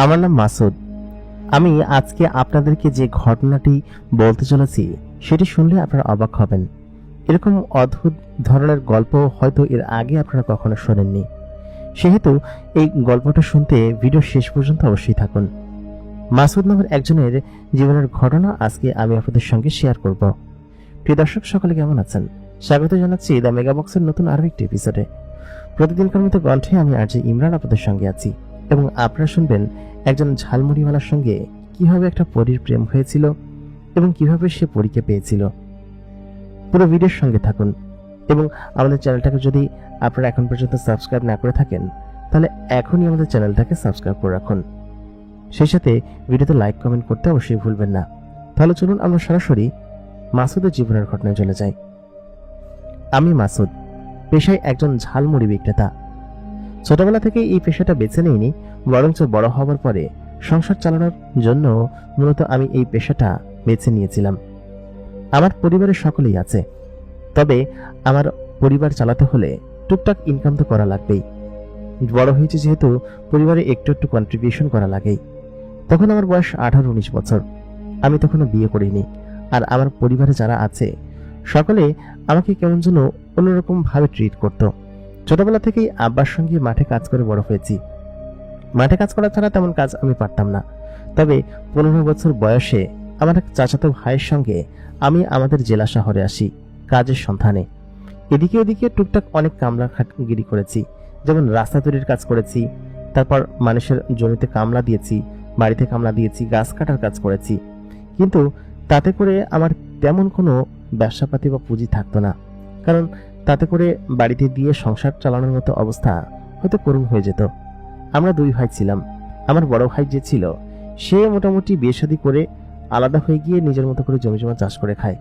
আমার নাম মাসুদ। আমি আজকে আপনাদেরকে যে ঘটনাটি বলতে চলেছি সেটি শুনলে আপনারা অবাক হবেন। এরকম অদ্ভুত ধরনের গল্প হয়তো এর আগে আপনারা কখনো শোনেননি। সেহেতু এই গল্পটা শুনতে ভিডিও শেষ পর্যন্ত অবশ্যই থাকুন। মাসুদ নামের একজনের জীবনের ঘটনা আজকে আমি আপনাদের সঙ্গে শেয়ার করব। প্রিয় দর্শক, সকলে কেমন আছেন? স্বাগত জানাচ্ছি দ্য মেগাবক্সের নতুন আরো একটি এপিসোডে। প্রতিদিনকার মতো কণ্ঠে আমি আরজে ইমরান আপনাদের সঙ্গে আছি এবং আপনারা শুনবেন একজন ঝালমুড়িওয়ালার সঙ্গে কিভাবে একটা পরীর প্রেম হয়েছিল এবং কিভাবে সে পরীকে পেয়েছিল। পুরো ভিডিওর সঙ্গে থাকুন এবং আমাদের চ্যানেলটাকে যদি আপনারা এখন পর্যন্ত সাবস্ক্রাইব না করে থাকেন তাহলে এখনই আমাদের চ্যানেলটাকে সাবস্ক্রাইব করে রাখুন। সেই সাথে ভিডিওতে লাইক কমেন্ট করতে অবশ্যই ভুলবেন না। তাহলে চলুন আমরা সরাসরি মাসুদের জীবনের ঘটনায় চলে যাই। আমি মাসুদ, পেশায় একজন ঝালমুড়ি বিক্রেতা। ছোটবেলা থেকে এই পেশাটা বেছে নিইনি, বরঞ্চ বড় হওয়ার পরে সংসার চালানোর জন্য মূলত আমি এই পেশাটা বেছে নিয়েছিলাম। আমার পরিবারের সকলেই আছে, তবে আমার পরিবার চালাতে হলে টুকটাক ইনকাম তো করা লাগবেই। বড় হয়েছে যেহেতু পরিবারে একটু একটু কন্ট্রিবিউশন করা লাগেই। তখন আমার বয়স 18-19 বছর। আমি তখনও বিয়ে করিনি, আর আমার পরিবারে যারা আছে সকলে আমাকে কেমন যেন অন্যরকম ভাবে ট্রিট করতো। ছোটবেলা থেকেই আব্বার সঙ্গে মাঠে কাজ করে বড় হয়েছি। মাঠে কাজ করা ছাড়া তেমন কাজ আমি পারতাম না। তবে 15 বছর বয়সে আমার এক চাচাতো ভাইয়ের সঙ্গে আমি আমাদের জেলা শহরে আসি কাজের সন্ধানে। এদিকে ওদিকে টুকটাক অনেক কামলা খাটগিরি করেছি, যেমন রাস্তা তৈরির কাজ করেছি, তারপর মানুষের জমিতে কামলা দিয়েছি, বাড়িতে কামলা দিয়েছি, গাছ কাটার কাজ করেছি। কিন্তু তাতে করে আমার তেমন কোনো ব্যবসাপাতি বা পুঁজি থাকতো না, কারণ তাতে করে বাড়িতে দিয়ে সংসার চালানোর মতো অবস্থা হয়তো করুণ হয়ে যেত। আমরা দুই ভাই ছিলাম। আমার বড় ভাই যে ছিল সে মোটামুটি বিয়ে শাদী করে আলাদা হয়ে গিয়ে নিজের মতো করে জমি জমা চাষ করে খায়।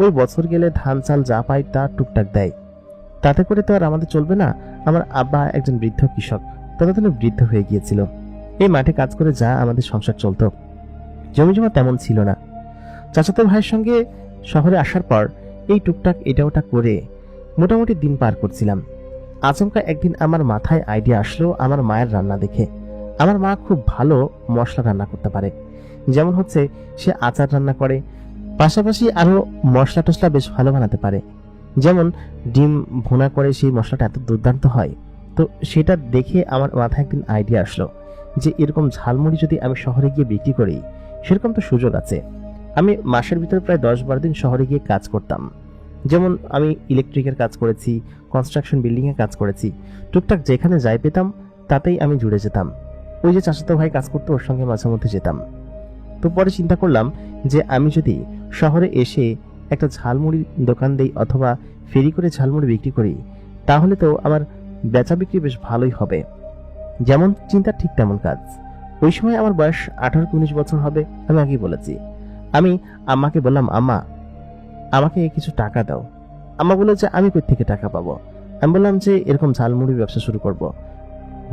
ওই বছর গেলে ধান চাল যা পায় তা টুকটাক দেয়। তাতে করে তো আর আমাদের চলবে না। আমার আব্বা একজন বৃদ্ধ কৃষক, ততদিনে বৃদ্ধ হয়ে গিয়েছিল। এই মাঠে কাজ করে যা আমাদের সংসার চলত, জমি জমা তেমন ছিল না। চাচাতো ভাইয়ের সঙ্গে শহরে আসার পর এই টুকটাক এটা ওটা করে মোটামুটি দিন পার করছিলাম। আচমকা একদিন আমার মাথায় আইডিয়া আসলো আমার মায়ের রান্না দেখে। আমার মা খুব ভালো মশলা রান্না করতে পারে, যেমন হচ্ছে সে আচার রান্না করে, পাশাপাশি আরো মশলা টসলা বেশ ভালো বানাতে পারে। যেমন ডিম ভুনা করে সেই মশলাটা এত দুর্দান্ত হয়। তো সেটা দেখে আমার মাথায় একদিন আইডিয়া আসলো যে এরকম ঝালমুড়ি যদি আমি শহরে গিয়ে বিক্রি করি, সেরকম তো সুযোগ আছে। আমি মাসের ভিতরে প্রায় 10-12 দিন শহরে গিয়ে কাজ করতাম। যেমন আমি ইলেকট্রিকের কাজ করেছি, কনস্ট্রাকশন বিল্ডিং এ কাজ করেছি। টুকটাক যেখানে যাই পেতাম তাতেই আমি জুড়ে যেতাম। ওই যে চাচাতো ভাই কাজ করতো ওর সঙ্গে মাঝে মধ্যে যেতাম। তো পরে চিন্তা করলাম যে আমি যদি শহরে এসে একটা ঝালমুড়ি দোকান দেই অথবা ফেরি করে ঝালমুড়ি বিক্রি করি, তাহলে তো আমার বেচা বিক্রি বেশ ভালোই হবে। যেমন চিন্তা ঠিক তেমন কাজ। ওই সময় আমার বয়স 18-19 বছর হবে, আমি আগেই বলেছি। আমি আম্মাকে বললাম, আম্মা আমাকে কিছু টাকা দাও। আম্মা বলল যে আমি কই থেকে টাকা পাবো। আমি বললাম যে এরকম ঝালমুড়ির ব্যবসা শুরু করব।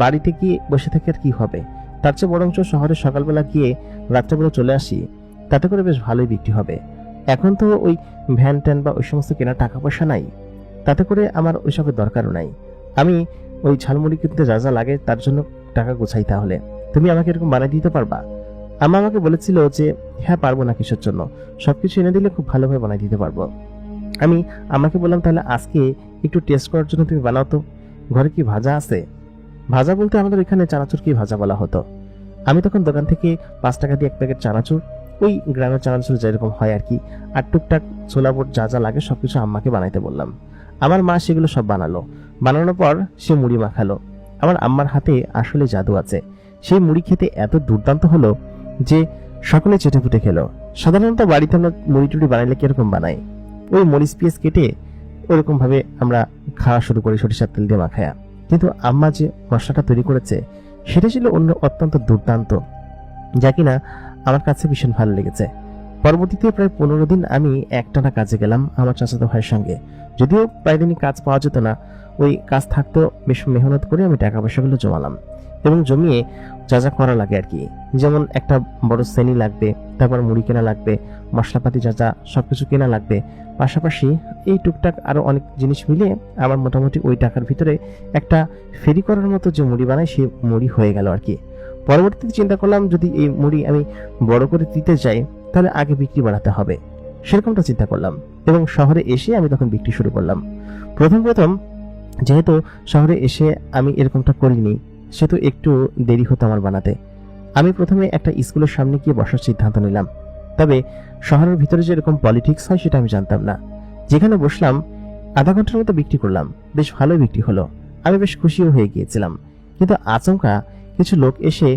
বাড়িতে গিয়ে বসে থেকে আর কি হবে, তার চেয়ে বরঞ্চ শহরে সকালবেলা গিয়ে রাত্রেবেলা চলে আসি, তাতে করে বেশ ভালোই বিক্রি হবে। এখন তো ওই ভ্যান ট্যান বা ওই সমস্ত কেনার টাকা পয়সা নাই, তাতে করে আমার ওইসবের দরকারও নাই। আমি ওই ঝালমুড়ি কিনতে যা যা লাগে তার জন্য টাকা গোছাই, তাহলে তুমি আমাকে এরকম বানিয়ে দিতে পারবা? আম্মা আমাকে বলেছিল যে হ্যাঁ পারবো না কিসের জন্য, সবকিছু এনে দিলে খুব ভালোভাবে বানিয়ে দিতে পারবো। আমি আমাকে বললাম তাহলে আজকে একটু টেস্ট করার জন্য তুমি বানাও তো, ঘরে কি ভাজা আছে? ভাজা বলতে আমাদের এখানে চানাচুর কি ভাজা বলা হতো। আমি তখন দোকান থেকে 5 টাকা দিয়ে 1 প্যাকেট চানাচুর, ওই গ্রামের চানাচুর যেরকম হয় আর কি, আর টুকটাক ছোলা বুট যা যা লাগে সবকিছু আম্মাকে বানাইতে বললাম। আমার মা সেগুলো সব বানালো। বানানোর পর সে মুড়ি মাখালো। আমার আম্মার হাতে আসলে জাদু আছে। সেই মুড়ি খেতে এত দুর্দান্ত হলো যে সকলে চেটেপুটে খেলো। সাধারণত বাড়িতে আমরা মুড়ি টুড়ি বানাইলে কিরকম বানাই, ওই মরিচ পেঁয়াজ কেটে ওইরকম ভাবে আমরা খাওয়া শুরু করি সরিষার তেল দিয়ে মাখায়া। কিন্তু আম্মা যে মশলাটা তৈরি করেছে সেটা ছিল অন্য অত্যন্ত দুর্দান্ত, যা কিনা আমার কাছে ভীষণ ভালো লেগেছে। পরবর্তীতে প্রায় 15 দিন আমি একটানা কাজে গেলাম আমার চাচাতো ভাইয়ের সঙ্গে। যদিও প্রায় দিনই কাজ পাওয়া যেত না, ওই কাজ থাকতো, বেশ মেহনত করে আমি টাকা পয়সাগুলো জমালাম এবং জমিয়ে যা যা করা লাগে আর কি, যেমন একটা বড় শ্রেণী লাগবে, তারপর মুড়ি কেনা লাগবে, মশলাপাতি যা যা সবকিছু কেনা লাগবে, পাশাপাশি এই টুকটাক আরো অনেক জিনিস মিলে আমার মোটামুটি ওই টাকার ভিতরে একটা ফেরি করার মতো যে মুড়ি বানায় সেই মুড়ি হয়ে গেল আর কি। পরবর্তীতে চিন্তা করলাম যদি এই মুড়ি আমি বড় করে দিতে চাই তাহলে আগে বিক্রি বাড়াতে হবে, সেরকমটা চিন্তা করলাম এবং শহরে এসে আমি তখন বিক্রি শুরু করলাম। প্রথম প্রথম যেহেতু শহরে এসে আমি এরকমটা করিনি, সেহেতু একটু দেরি হতো আমার বানাতে। আমি প্রথমে একটা স্কুলের সামনে গিয়ে বসার সিদ্ধান্ত নিলাম, তবে শহরের ভিতরে যে এরকম পলিটিক্স হয় সেটা আমি জানতাম না। যেখানে বসলাম আধা ঘন্টার মতো বিক্রি করলাম, বেশ ভালোই বিক্রি হলো, আমি বেশ খুশিও হয়ে গিয়েছিলাম। কিন্তু আচমকা কিছু লোক এসে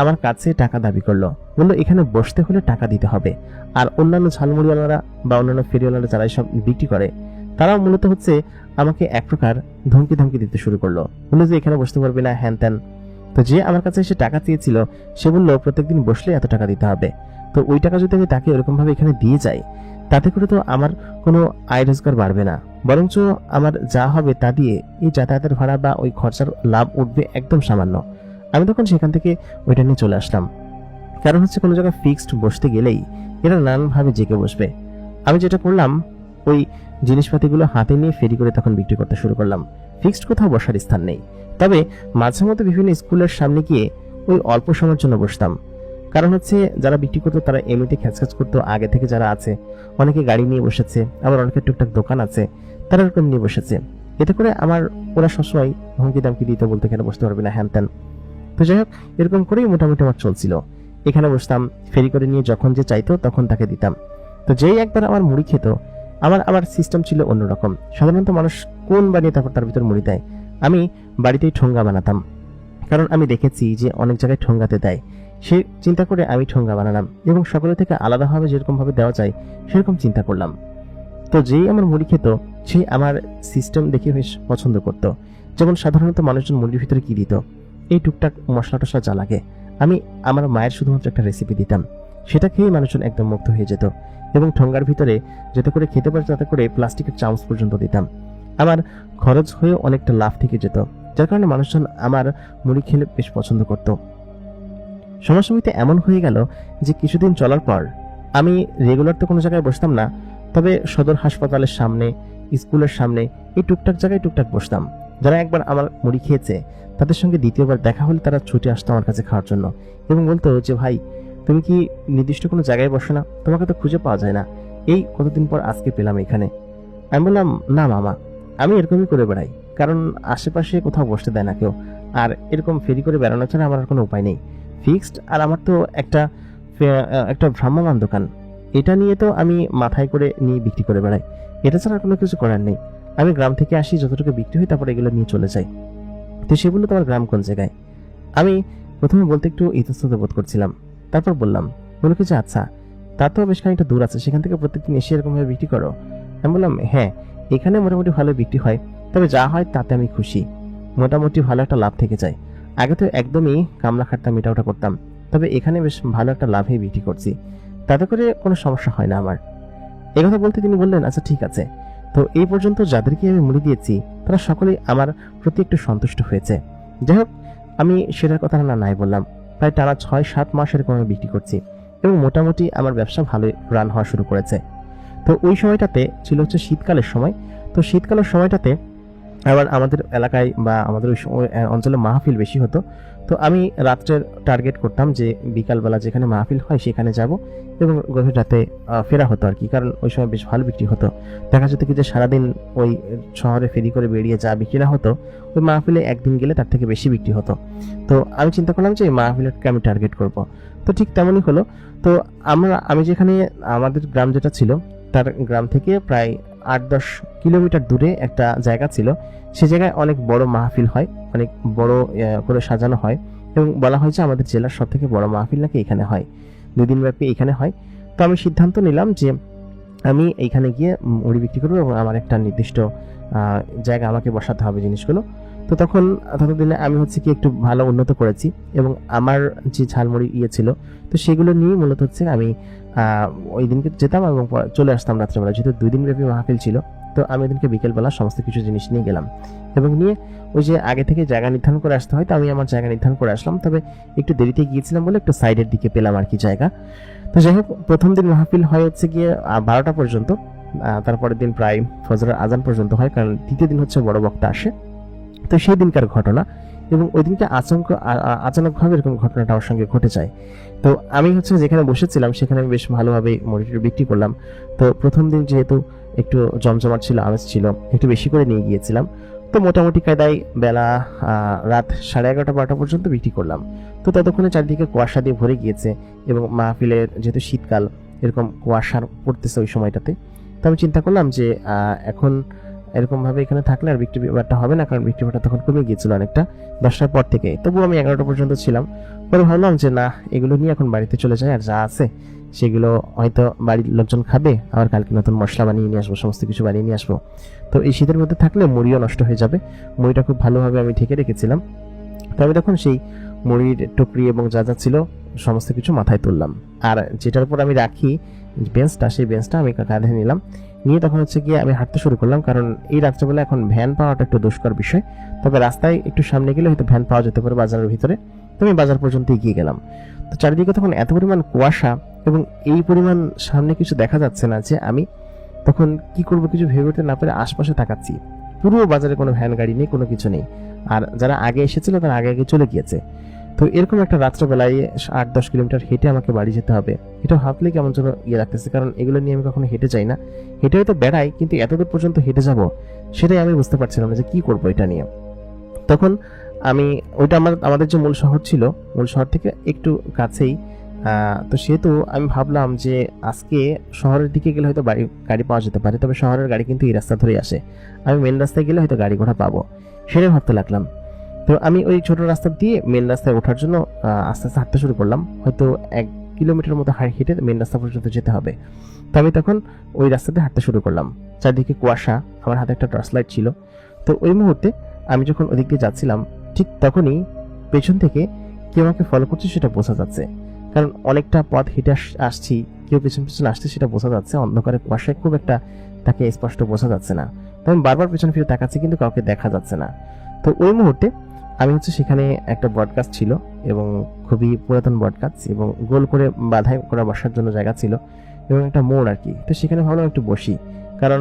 আমার কাছে টাকা দাবি করলো, বললো এখানে বসতে হলে টাকা দিতে হবে। আর অন্যান্য ঝালমুড়িওয়ালারা বা অন্যান্য ফেরিওয়ালারা যারা সব বিক্রি করে তারাও মূলত হচ্ছে আমাকে এক প্রকার ধমকি ধমকি দিতে শুরু করলো, বললো যে এখানে বসতে পারবে না, হ্যান ত্যান। তো যে আমার কাছে এসে টাকা চেয়েছিল সে বললো প্রত্যেকদিন বসলে এত টাকা দিতে হবে। তো ওই টাকা যদি আমি তাকে ওরকম ভাবে এখানে দিয়ে যাই তাতে করে তো আমার কোনো আয় রোজগার বাড়বে না, বরঞ্চ আমার যা হবে তা দিয়ে এই যাতায়াতের ভাড়া বা ওই খরচার লাভ উঠবে একদম সামান্য। আমি তখন সেখান থেকে ওইটা নিয়ে চলে আসলাম। কারণ হচ্ছে কোনো জায়গায় ফিক্সড বসতে গেলেই এরা নানানভাবে জেগে বসবে। আমি যেটা করলাম ওই জিনিসপাতিগুলো হাতে নিয়ে ফেরি করে তখন বিক্রি করতে শুরু করলাম। ফিক্সড কোথাও বসার স্থান নেই, তবে মাঝে মধ্যে বিভিন্ন স্কুলের সামনে গিয়ে ওই অল্প সময়ের জন্য বসতাম। কারণ হচ্ছে যারা বিক্রি করতো তারা এমনিতে খ্যাচখ্যাচ করতো, আগে থেকে যারা আছে অনেকে গাড়ি নিয়ে বসেছে, আবার অনেকের টুকটাক দোকান আছে, তারা এরকম নিয়ে বসেছে। এতে করে আমার ওরা সবসময় হুমকি দামকি দিতে, বলতে এখানে বসতে পারবে না, হ্যান ত্যান। তো যাই হোক, এরকম করেই মোটামুটি আমার চলছিল। এখানে বসতাম, ফেরি করে নিয়ে যখন যে চাইতো তখন তাকে দিতাম। তো যেই একবার আমার মুড়ি খেত, আমার সিস্টেম ছিল অন্যরকম। সাধারণত মানুষ কোন বানিয়ে তারপর তার ভিতর মুড়ি দেয়, আমি বাড়িতেই ঠোঙ্গা বানাতাম। কারণ আমি দেখেছি যে অনেক জায়গায় ঠোঙ্গাতে দেয়, সে চিন্তা করে আমি ঠোঙ্গা বানালাম এবং সকলের থেকে আলাদাভাবে যেরকম ভাবে দেওয়া যায় সেরকম চিন্তা করলাম। তো যেই আমার মুড়ি খেত সে আমার সিস্টেম দেখে বেশ পছন্দ করত। যেমন সাধারণত মানুষজন মুড়ির ভিতরে কি দিত, এই টুকটাক মশলা টশলা যা লাগে, আমি আমার মায়ের শুধুমাত্র একটা রেসিপি দিতাম, সেটা খেয়েই মানুষজন একদম মুগ্ধ হয়ে যেত। এবং ঠোঙ্গার ভিতরে যাতে করে খেতে পারে তাতে করে প্লাস্টিকের চামচ পর্যন্ত দিতাম। আমার খরচ হয়েও অনেকটা লাভ থেকে যেত, যার কারণে মানুষজন আমার মুড়ি খেলে বেশ পছন্দ করত। সময়সমিতি এমন হয়ে গেল যে কিছুদিন চলার পর আমি রেগুলার তো কোনো জায়গায় বসতাম না, তবে সদর হাসপাতালের সামনে, স্কুলের সামনে, এই টুকটাক জায়গায় টুকটাক বসতাম। যারা একবার আমার মুড়ি খেয়েছে তাদের সঙ্গে দ্বিতীয়বার দেখা হলে তারা ছুটে আসতো আমার কাছে খাওয়ার জন্য এবং বলতো যে ভাই তুমি কি নির্দিষ্ট কোনো জায়গায় বসো না, তোমাকে তো খুঁজে পাওয়া যায় না, এই কতদিন পর আজকে পেলাম এখানে। আমি বললাম না মামা, আমি এরকমই করে বেড়াই, কারণ আশেপাশে কোথাও বসতে দেয় না কেউ, আর এরকম ফেরি করে বেড়ানো ছাড়া আমার আর কোনো উপায় নেই। ফিক্সড আর আমার তো একটা ভ্রাম্যমান দোকান, এটা নিয়ে তো আমি মাথায় করে নিয়ে বিক্রি করে বেড়াই, এটা ছাড়া কোনো কিছু করার নেই। আমি গ্রাম থেকে আসি, যতটুকু বিক্রি হয় তারপর এগুলো নিয়ে চলে যাই। তো সে বললো তোমার গ্রাম কোন জায়গায়? আমি প্রথমে বলতে একটু ইতস্তত বোধ করছিলাম, তারপর বললাম, বলে কিছু আচ্ছা তা তো বেশ খানিকটা দূর আছে, সেখান থেকে প্রত্যেকদিন এসে এরকম ভাবে বিক্রি করো? আমি বললাম হ্যাঁ, এখানে মোটামুটি ভালো বিক্রি হয়, তবে যা হয় তাতে আমি খুশি, মোটামুটি ভালো একটা লাভ থেকে যায়। আগে তো একদমই কামলা খাটতাম, এটা ওটা করতাম, তবে এখানে বেশ ভালো একটা লাভে বিক্রি করছি, তাতে করে কোনো সমস্যা হয় না আমার। একথা বলতে তিনি বললেন আচ্ছা ঠিক আছে। তো এই পর্যন্ত যাদেরকে আমি মুড়ি দিয়েছি তারা সকলেই আমার প্রতি একটু সন্তুষ্ট হয়েছে। যাই হোক, আমি সেটার কথা না নাই বললাম, প্রায় টানা 6-7 মাস এরকম আমি বিক্রি করছি এবং মোটামুটি আমার ব্যবসা ভালোই রান হওয়া শুরু করেছে। তো ওই সময়টাতে ছিল হচ্ছে শীতকালের সময়। তো শীতকালের সময়টাতে আবার আমাদের এলাকায় বা আমাদের ওই অঞ্চলে মাহফিল বেশি হতো। তো আমি রাত্রের টার্গেট করতাম যে বিকালবেলা যেখানে মাহফিল হয় সেখানে যাব এবং গভীর রাতে ফেরা হতো আর কি, কারণ ওই সময় বেশ ভালো বিক্রি হতো। দেখা যেত কি যে সারাদিন ওই শহরে ফেরি করে বেরিয়ে যা বিক্রি না হতো, ওই মাহফিলে একদিন গেলে তার থেকে বেশি বিক্রি হতো। তো আমি চিন্তা করলাম যে এই মাহফিলকে আমি টার্গেট করব। তো ঠিক তেমনই হলো। তো আমি যেখানে আমাদের গ্রাম যেটা ছিল তার গ্রাম থেকে প্রায় 8-10 কিলোমিটার দূরে একটা জায়গা ছিল, সে জায়গায় অনেক বড় মাহফিল হয়, অনেক বড় করে সাজানো হয় এবং বলা হয় যে আমাদের জেলার সব থেকে বড় মাহফিল নাকি এখানে হয়, 2 দিন ব্যাপী এখানে হয়। তো আমি সিদ্ধান্ত নিলাম যে আমি এইখানে গিয়ে মুড়ি বিক্রি করবো এবং আমার একটা নির্দিষ্ট জায়গা আমাকে বসাতে হবে জিনিসগুলো। তো তখন ততদিনে আমি হচ্ছে কি একটু ভালো উন্নত করেছি এবং আমার যে ঝালমুড়ি ছিল তো সেগুলো নিয়ে মূলত হচ্ছে আমি ওই দিনকে যেতাম এবং চলে আসতাম রাত্রেবেলা, যেহেতু 2 দিন ব্যাপী মাহফিল ছিল। তো আমি ওদিনকে বিকেলবেলা সমস্ত কিছু জিনিস নিয়ে গেলাম এবং নিয়ে ওই যে আগে থেকে জায়গা নির্ধারণ করে আসতে হয়, তো আমি আমার জায়গা নির্ধারণ করে আসলাম, তবে একটু দেরিতে গিয়েছিলাম বলে একটু সাইডের দিকে পেলাম আর কি জায়গা। তো যাই হোক, প্রথম দিন মাহফিল হয় হচ্ছে গিয়ে 12টা পর্যন্ত, তারপরের দিন প্রায় ফজরের আজান পর্যন্ত হয়, কারণ দ্বিতীয় দিন হচ্ছে বড় বক্তা আসে। তো সেই দিনকার ঘটনা এবং ওই দিনকে আচানকভাবে এরকম ঘটনাটা আমার সঙ্গে ঘটে যায়। তো আমি যেখানে বসেছিলাম সেখানে আমি বেশ ভালোভাবে মুড়িটা বিক্রি করলাম। তো প্রথম দিন যেহেতু একটু জমজমাট ছিল, আমেজ ছিল, একটু বেশি করে নিয়ে গিয়েছিলাম। তো মোটামুটি কায়দায় বেলা রাত 11:30-12টা পর্যন্ত বিক্রি করলাম। তো ততক্ষণে চারিদিকে কুয়াশা দিয়ে ভরে গিয়েছে এবং মাহফিলের যেহেতু শীতকাল, এরকম কুয়াশা পড়তেছে ওই সময়টাতে। তো আমি চিন্তা করলাম যে এখন এরকমভাবে এখানে থাকলে আর বিক্রি ব্যাপারটা হবে না, কারণ বিক্রি ব্যাপারটা তখন কমে গিয়েছিল অনেকটা 10টার পর থেকে। তবুও আমি 11টা পর্যন্ত ছিলাম। পরে ভাবলাম যে না, এগুলো নিয়ে এখন বাড়িতে চলে যায়, আর যা আছে সেগুলো হয়তো বাড়ির লোকজন খাবে, আবার কালকে নতুন মশলা বানিয়ে নিয়ে আসবো, সমস্ত কিছু বানিয়ে নিয়ে আসবো। তো এই শীতের মধ্যে থাকলে মুড়িও নষ্ট হয়ে যাবে। মুড়িটা খুব ভালোভাবে আমি ঢেকে রেখেছিলাম। তো আমি তখন সেই মুড়ির টুকরি এবং যা যা ছিল সমস্ত কিছু মাথায় তুললাম, আর যেটার উপর আমি রাখি বেঞ্চটা, সেই বেঞ্চটা আমি কাঁধে নিলাম। নিয়ে তখন গিয়ে আমি হাঁটতে শুরু করলাম, কারণ এই রাত্রেবেলা এখন ভ্যান পাওয়াটা একটু দুষ্কর বিষয়। তবে রাস্তায় একটু সামনে গেলে হয়তো ভ্যান পাওয়া যেতে পারে বাজারের ভিতরে। তো আমি বাজার পর্যন্ত এগিয়ে গেলাম। তো চারিদিকে তখন এত পরিমাণ কুয়াশা এবং এই পরিমাণ সামনে কিছু দেখা যাচ্ছে না যে আমি তখন কি করবো কিছু ভেবে উঠতে না পেরে আশপাশে তাকাচ্ছি। পুরো বাজারে কোনো ভ্যান গাড়ি নেই, কোনো কিছু নেই, আর যারা আগে এসেছিল তারা আগে আগে চলে গিয়েছে। তো এরকম একটা রাত্রবেলায় 8-10 কিলোমিটার হেঁটে আমাকে বাড়ি যেতে হবে, এটা ভাবলে কেমন যেন লাগতেছে, কারণ এগুলো নিয়ে আমি কখনো হেঁটে যাই না। হেঁটে হয়তো বেড়াই, কিন্তু এতদূর পর্যন্ত হেঁটে যাব সেটাই আমি বুঝতে পারছিলাম না যে কি করবো এটা নিয়ে। তখন আমি ওইটা আমাদের যে মূল শহর ছিল, মূল শহর থেকে একটু কাছেই। তো সেহেতু আমি ভাবলাম যে আজকে শহরের দিকে গেলে হয়তো গাড়ি পাওয়া যেতে পারে, তবে শহরের গাড়ি কিন্তু এই রাস্তা ধরেই আসে, আমি মেন রাস্তায় গেলে হয়তো গাড়ি ঘোড়া পাবো, সেটাই ভাবতে লাগলাম। তো আমি ওই ছোট রাস্তা দিয়ে মেন রাস্তায় ওঠার জন্য আস্তে আস্তে হাঁটতে শুরু করলাম। হয়তো 1 কিলোমিটার মতো হেঁটে মেন রাস্তা পর্যন্ত যেতে হবে। তো আমি তখন ওই রাস্তাতে হাঁটতে শুরু করলাম। চারদিকে কুয়াশা, আমার হাতে একটা টর্চ লাইট ছিল। তো ওই মুহূর্তে আমি যখন ওদিক দিয়ে যাচ্ছিলাম, ঠিক তখনই পেছন থেকে কেউ আমাকে ফলো করছে সেটা বোঝা যাচ্ছে, কারণ অনেকটা পথ হেঁটে আসছি, কেউ পেছন পেছন আসছে সেটা বোঝা যাচ্ছে। অন্ধকারে কুয়াশায় খুব একটা তাকে স্পষ্ট বোঝা যাচ্ছে না। তো আমি বারবার পেছন ফিরে তাকাচ্ছি, কিন্তু কাউকে দেখা যাচ্ছে না। তো ওই মুহূর্তে আমি সেখানে একটা বটগাছ ছিল এবং খুবই পুরাতন বটগাছ, এবং গোল করে বাধাই করা বসার জন্য জায়গা ছিল এবং একটা মোড় আর কি। তো সেখানে ভাবলাম একটু বসি, কারণ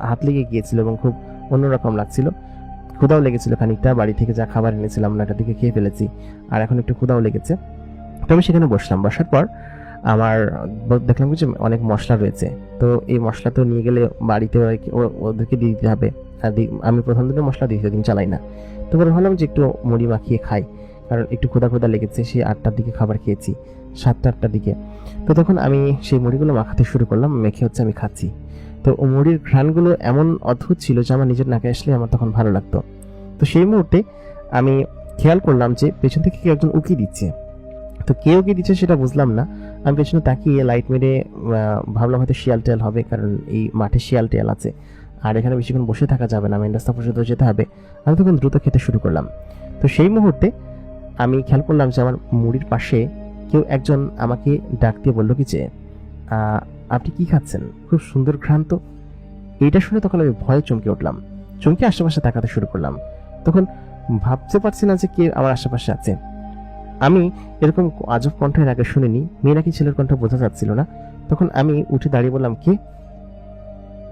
হাত লেগে গিয়েছিল এবং খুব অন্যরকম লাগছিল। ক্ষুধাও লেগেছিল খানিকটা, বাড়ি থেকে যা খাবার এনেছিলাম নাটা দিকে খেয়ে ফেলেছি, আর এখন একটু ক্ষুধাও লেগেছে। তো আমি সেখানে বসলাম। বসার পর আমার দেখলাম যে অনেক মশলা রয়েছে। তো এই মশলা তো নিয়ে গেলে বাড়িতে ওদেরকে দিয়ে দিতে হবে, আর আমি প্রথম দিনে মশলা দিয়ে দিন চালাই না। তো পরে ভাবলাম যে একটু মুড়ি মাখিয়ে খাই, কারণ একটু ক্ষুধা লেগেছে। সেই 8টার দিকে খাবার খেয়েছি, 7টা-8টার দিকে। তো তখন আমি সেই মুড়িগুলো মাখাতে শুরু করলাম, মেখে আমি খাচ্ছি। তো মুড়ির ঘ্রাণগুলো এমন অদ্ভুত ছিল যে আমার নিজের নাকে আসলে আমার তখন ভালো লাগতো। তো সেই মুহূর্তে আমি খেয়াল করলাম যে পেছন থেকে কেউ একজন উকি দিচ্ছে। তো কেউ কি দিচ্ছে সেটা বুঝলাম না। আমি পেছনে তাকিয়ে লাইট মেরে ভাবলাম হয়তো শিয়াল টিয়াল হবে, কারণ এই মাঠে শিয়াল টিয়াল আছে, আর এখানে বেশিক্ষণ বসে থাকা যাবে না, মেন রাস্তা পর্যন্ত যেতে হবে। আমি তখন দ্রুত খেতে শুরু করলাম। তো সেই মুহূর্তে আমি খেয়াল করলাম যে আমার মুড়ির পাশে কেউ একজন আমাকে ডাক দিয়ে বললো কি যে আপনি কি খাচ্ছেন, খুব সুন্দর ঘ্রাণ তো। এইটা শুনে তখন আমি ভয়ে চমকে উঠলাম, চমকে আশেপাশে তাকাতে শুরু করলাম। তখন ভাবতে পারছি না যে কে আমার আশেপাশে আছে। আমি এরকম আজব কণ্ঠ এর আগে শুনিনি, মেয়ে নাকি ছেলের কণ্ঠ বোঝা যাচ্ছিল না। তখন আমি উঠে দাঁড়িয়ে বললাম কে?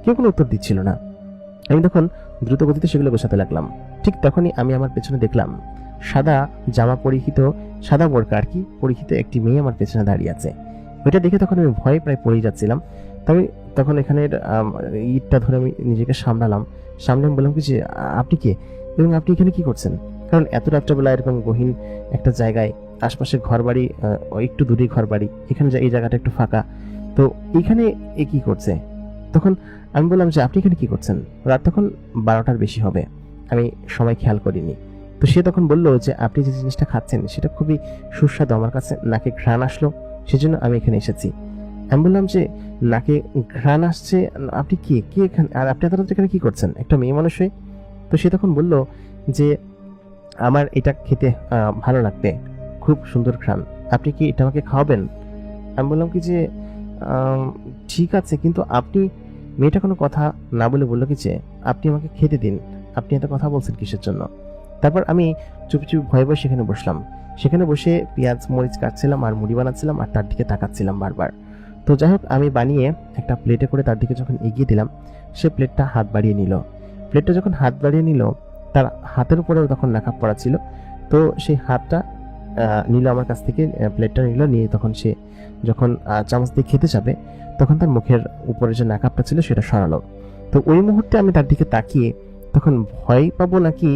কেউ কোনো উত্তর দিচ্ছিল না। আমি তখন দ্রুত গতিতে সেগুলো গোছাতে লাগলাম। ঠিক তখনই আমি আমার পেছনে দেখলাম সাদা জামা পরিহিত, সাদা বোরকা আর কি পরিহিত একটি মেয়ে আমার পেছনে দাঁড়িয়ে আছে। ওইটা দেখে তখন আমি ভয়ে প্রায় পড়েই যাচ্ছিলাম। আমি তখন এখানের ইটটা ধরে আমি নিজেকে সামলালাম। আমি বললাম কি যে আপনি কে, এবং আপনি এখানে কি করছেন? কারণ এত রাত্রেবেলা এরকম গহীন একটা জায়গায়, আশপাশে ঘর বাড়ি, একটু দূরে ঘর বাড়ি, এখানে এই জায়গাটা একটু ফাঁকা, তো এখানে এ কি করছে? তখন আমি বললাম যে আপনি এখানে কি করছেন? রাত তখন 12টার বেশি হবে, আমি সময় খেয়াল করিনি। তো সে তখন বলল যে আপনি যে জিনিসটা খাচ্ছেন সেটা খুবই সুস্বাদু, আমার কাছে নাকে ঘ্রাণ আসলো, সেজন্য আমি এখানে এসেছি। আমি বললাম যে নাকে ঘ্রাণ আসছে, আপনি কে এখানে, আর আপনি এত রাত্রে এখানে কি করছেন একটা মেয়ে মানুষ হয়ে? তো সে তখন বলল যে আমার এটা খেতে ভালো লাগবে, খুব সুন্দর ঘ্রাণ, আপনি কি এটা আমাকে খাওয়াবেন? আমি বললাম কি যে ঠিক আছে, কিন্তু আপনি, মেয়েটা কোনো কথা না বলে বললো কি যে আপনি আমাকে খেতে দিন, আপনি এত কথা বলছেন কিসের জন্য? তারপর আমি চুপি চুপি ভয়ে ভয়ে সেখানে বসলাম। সেখানে বসে পেঁয়াজ মরিচ কাটছিলাম আর মুড়ি বানাচ্ছিলাম আর তার দিকে তাকাচ্ছিলাম বারবার। তো যাই হোক, আমি বানিয়ে একটা প্লেটে করে তার দিকে যখন এগিয়ে দিলাম, সে প্লেটটা হাত বাড়িয়ে নিল। প্লেটটা যখন হাত বাড়িয়ে নিল, তার হাতের উপরেও তখন নাকাব পরা ছিল। তো সেই হাতটা নিল আমার কাছ থেকে, প্লেটটা নিল, নিয়ে তখন সে যখন চামচ দিয়ে খেতে যাবে তখন তার মুখের উপরে যে নাকাবটা ছিল সেটা সরালো। তো ওই মুহূর্তে আমি তার দিকে তাকিয়ে, তখন ভয় পাবো নাকি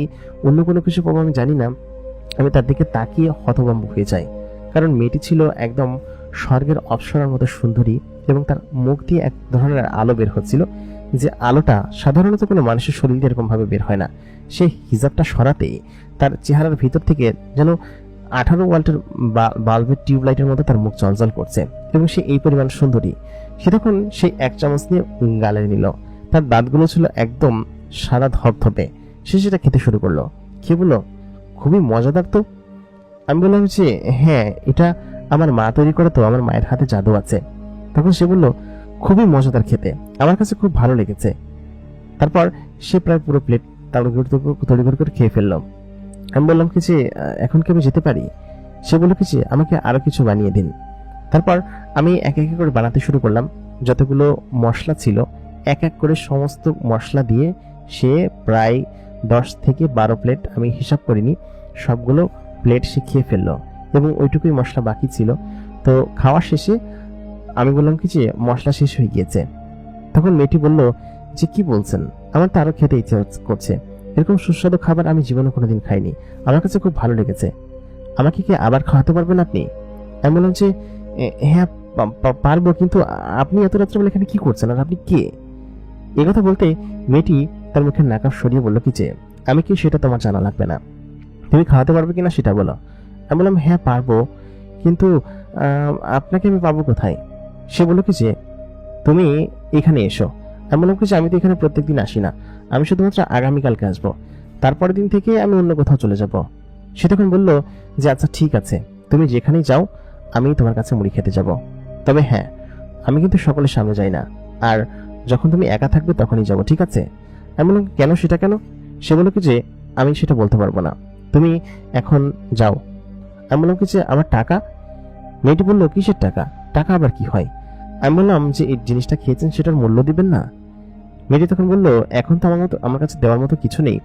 অন্য কোনো কিছু পাবো আমি জানি না, আমি তার দিকে তাকিয়ে হতভম্ব হয়ে যাই। কারণ মেয়েটি ছিল একদম স্বর্গের অপ্সরার মতো সুন্দরী এবং তার মুখ দিয়ে এক ধরনের আলো বের হচ্ছিল, যে আলোটা সাধারণত কোনো মানুষের শরীর দিয়ে এরকম ভাবে বের হয় না। সে হিজাবটা সরাতেই তার চেহারার ভিতর থেকে যেন 18 ওয়াল্টের বাল্বের টিউবলাইটের মতো তার মুখ চঞ্চল করছে এবং সে এই পরিমাণ সুন্দরী। সে তখন সেই এক চামচ নিয়ে গালে নিল। তার দাঁতগুলো ছিল একদম সাদা ধপধপে। সে সেটা খেতে শুরু করলো। খেয়ে বলল, খুবই মজাদার তো। আমি বললাম যে হ্যাঁ, এটা আমার মা তৈরি করে, তো আমার মায়ের হাতে জাদু আছে। তখন সে বলল, খুবই মজাদার খেতে, আমার কাছে খুব ভালো লেগেছে। তারপর সে প্রায় পুরো প্লেট তড়িঘড়ি করে খেয়ে ফেললো। আমি বললাম কি যে এখন কি আমি যেতে পারি? সে বলল কি যে আমাকে আরো কিছু বানিয়ে দিন। তারপর আমি এক এক করে বানাতে শুরু করলাম। যতগুলো মশলা ছিল এক এক করে সমস্ত মশলা দিয়ে সে প্রায় 10 থেকে 12 প্লেট, আমি হিসাব করিনি, সবগুলো প্লেট সে খেয়ে ফেললো এবং ওইটুকুই মশলা বাকি ছিল। তো খাওয়া শেষে আমি বললাম কি যে মশলা শেষ হয়ে গিয়েছে। তখন মেয়েটি বলল যে কি বলছেন, আমার তো আরো খেতে ইচ্ছে করছে, এরকম সুস্বাদু খাবার আমি জীবনে কোনোদিন খাইনি, আমার কাছে খুব ভালো লেগেছে, আমাকে কি আবার খাওয়াতে পারবেন আপনি? আমি বললাম যে হ্যাঁ পারবো, কিন্তু আপনি এত রাত্রেবেলা এখানে কি করছেন, আর আপনি কে? এই কথা বলতে মেয়েটি তার মুখের নাকাব সরিয়ে বলল কি যে আমি কি সেটা তোমার জানা লাগবে না, তুমি খাওয়াতে পারবে কিনা সেটা বলো। আমি বললাম হ্যাঁ পারবো, কিন্তু আপনাকে আমি পাবো কোথায়? সে বলল কি যে তুমি এখানে এসো। আমি বললাম কি যে আমি তো এখানে প্রত্যেকদিন আসি না, আমি শুধুমাত্র আগামীকালকে আসবো, তারপরের দিন থেকে আমি অন্য কোথাও চলে যাব। সে তখন বলল যে আচ্ছা ঠিক আছে, তুমি যেখানেই যাও আমি তোমার কাছে মুড়ি খেতে যাব, তবে হ্যাঁ আমি কিন্তু সকলের সামনে যাই না, আর যখন তুমি একা থাকবে তখনই যাব, ঠিক আছে? আমি বললাম কেন, সেটা কেন? সে বলল কি যে আমি সেটা বলতে পারবো না, তুমি এখন যাও। আমি বললাম কি যে আমার টাকা? মেয়েটি বলল কিসের টাকা? টাকা আবার কি হয়? আমি বললাম যে এই জিনিসটা খেয়েছেন সেটার মূল্য দিবেন না? মেয়েটি তখন বলল এখন তো আমার কাছে দেওয়ার মতো কিছু নেই,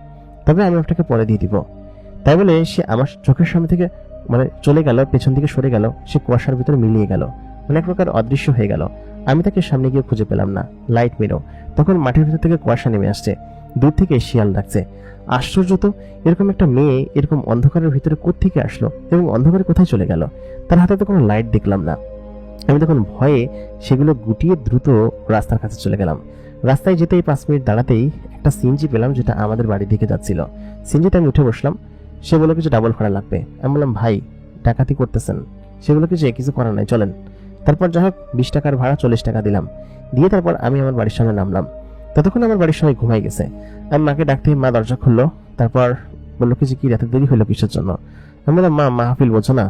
তবে আমি আপনাকে পরে দিয়ে দিব। তাই বলে সে আমার চোখের সামনে থেকে মানে চলে গেল, পেছন দিকে সরে গেল, সে কুয়াশার ভিতরে মিলিয়ে গেল, মানে এক প্রকার অদৃশ্য হয়ে গেল। আমি তাকে সামনে গিয়ে খুঁজে পেলাম না। লাইট মেরো, তখন মাঠের ভিতর থেকে কুয়াশা নেমে আসছে, দূর থেকে শিয়াল ডাকছে। আশ্চর্য তো, এরকম একটা মেয়ে এরকম অন্ধকারের ভিতরে কোত্থেকে আসলো এবং অন্ধকারে কোথায় চলে গেল? তার হাতে তো কোনো লাইট দেখলাম না। আমি তখন ভয়ে সেগুলো গুটিয়ে দ্রুত রাস্তার কাছে চলে গেলাম। রাস্তায় যেতেই 5 মিনিট দাঁড়াতেই একটা সিএনজি পেলাম, যেটা আমাদের বাড়ির দিকে যাচ্ছিল। সিএনজিতে আমি উঠে বসলাম। সে বলল কিছু ডাবল ভাড়া লাগবে। আমি বললাম ভাই ডাকাতি করতেছেন? সে বলল কিছু করার নাই, চলেন। তারপর যাই হোক 20 টাকার ভাড়া 40 টাকা দিলাম, দিয়ে তারপর আমি আমার বাড়ির সামনে নামলাম। ততক্ষণ আমার বাড়ির সবাই ঘুমাই গেছে। আমি মাকে ডাকতে মা দরজা খুললো। তারপর বললো কি রাতে দেরি হলো কিসের জন্য? আমি বললাম মা মাহফিল বোঝো না,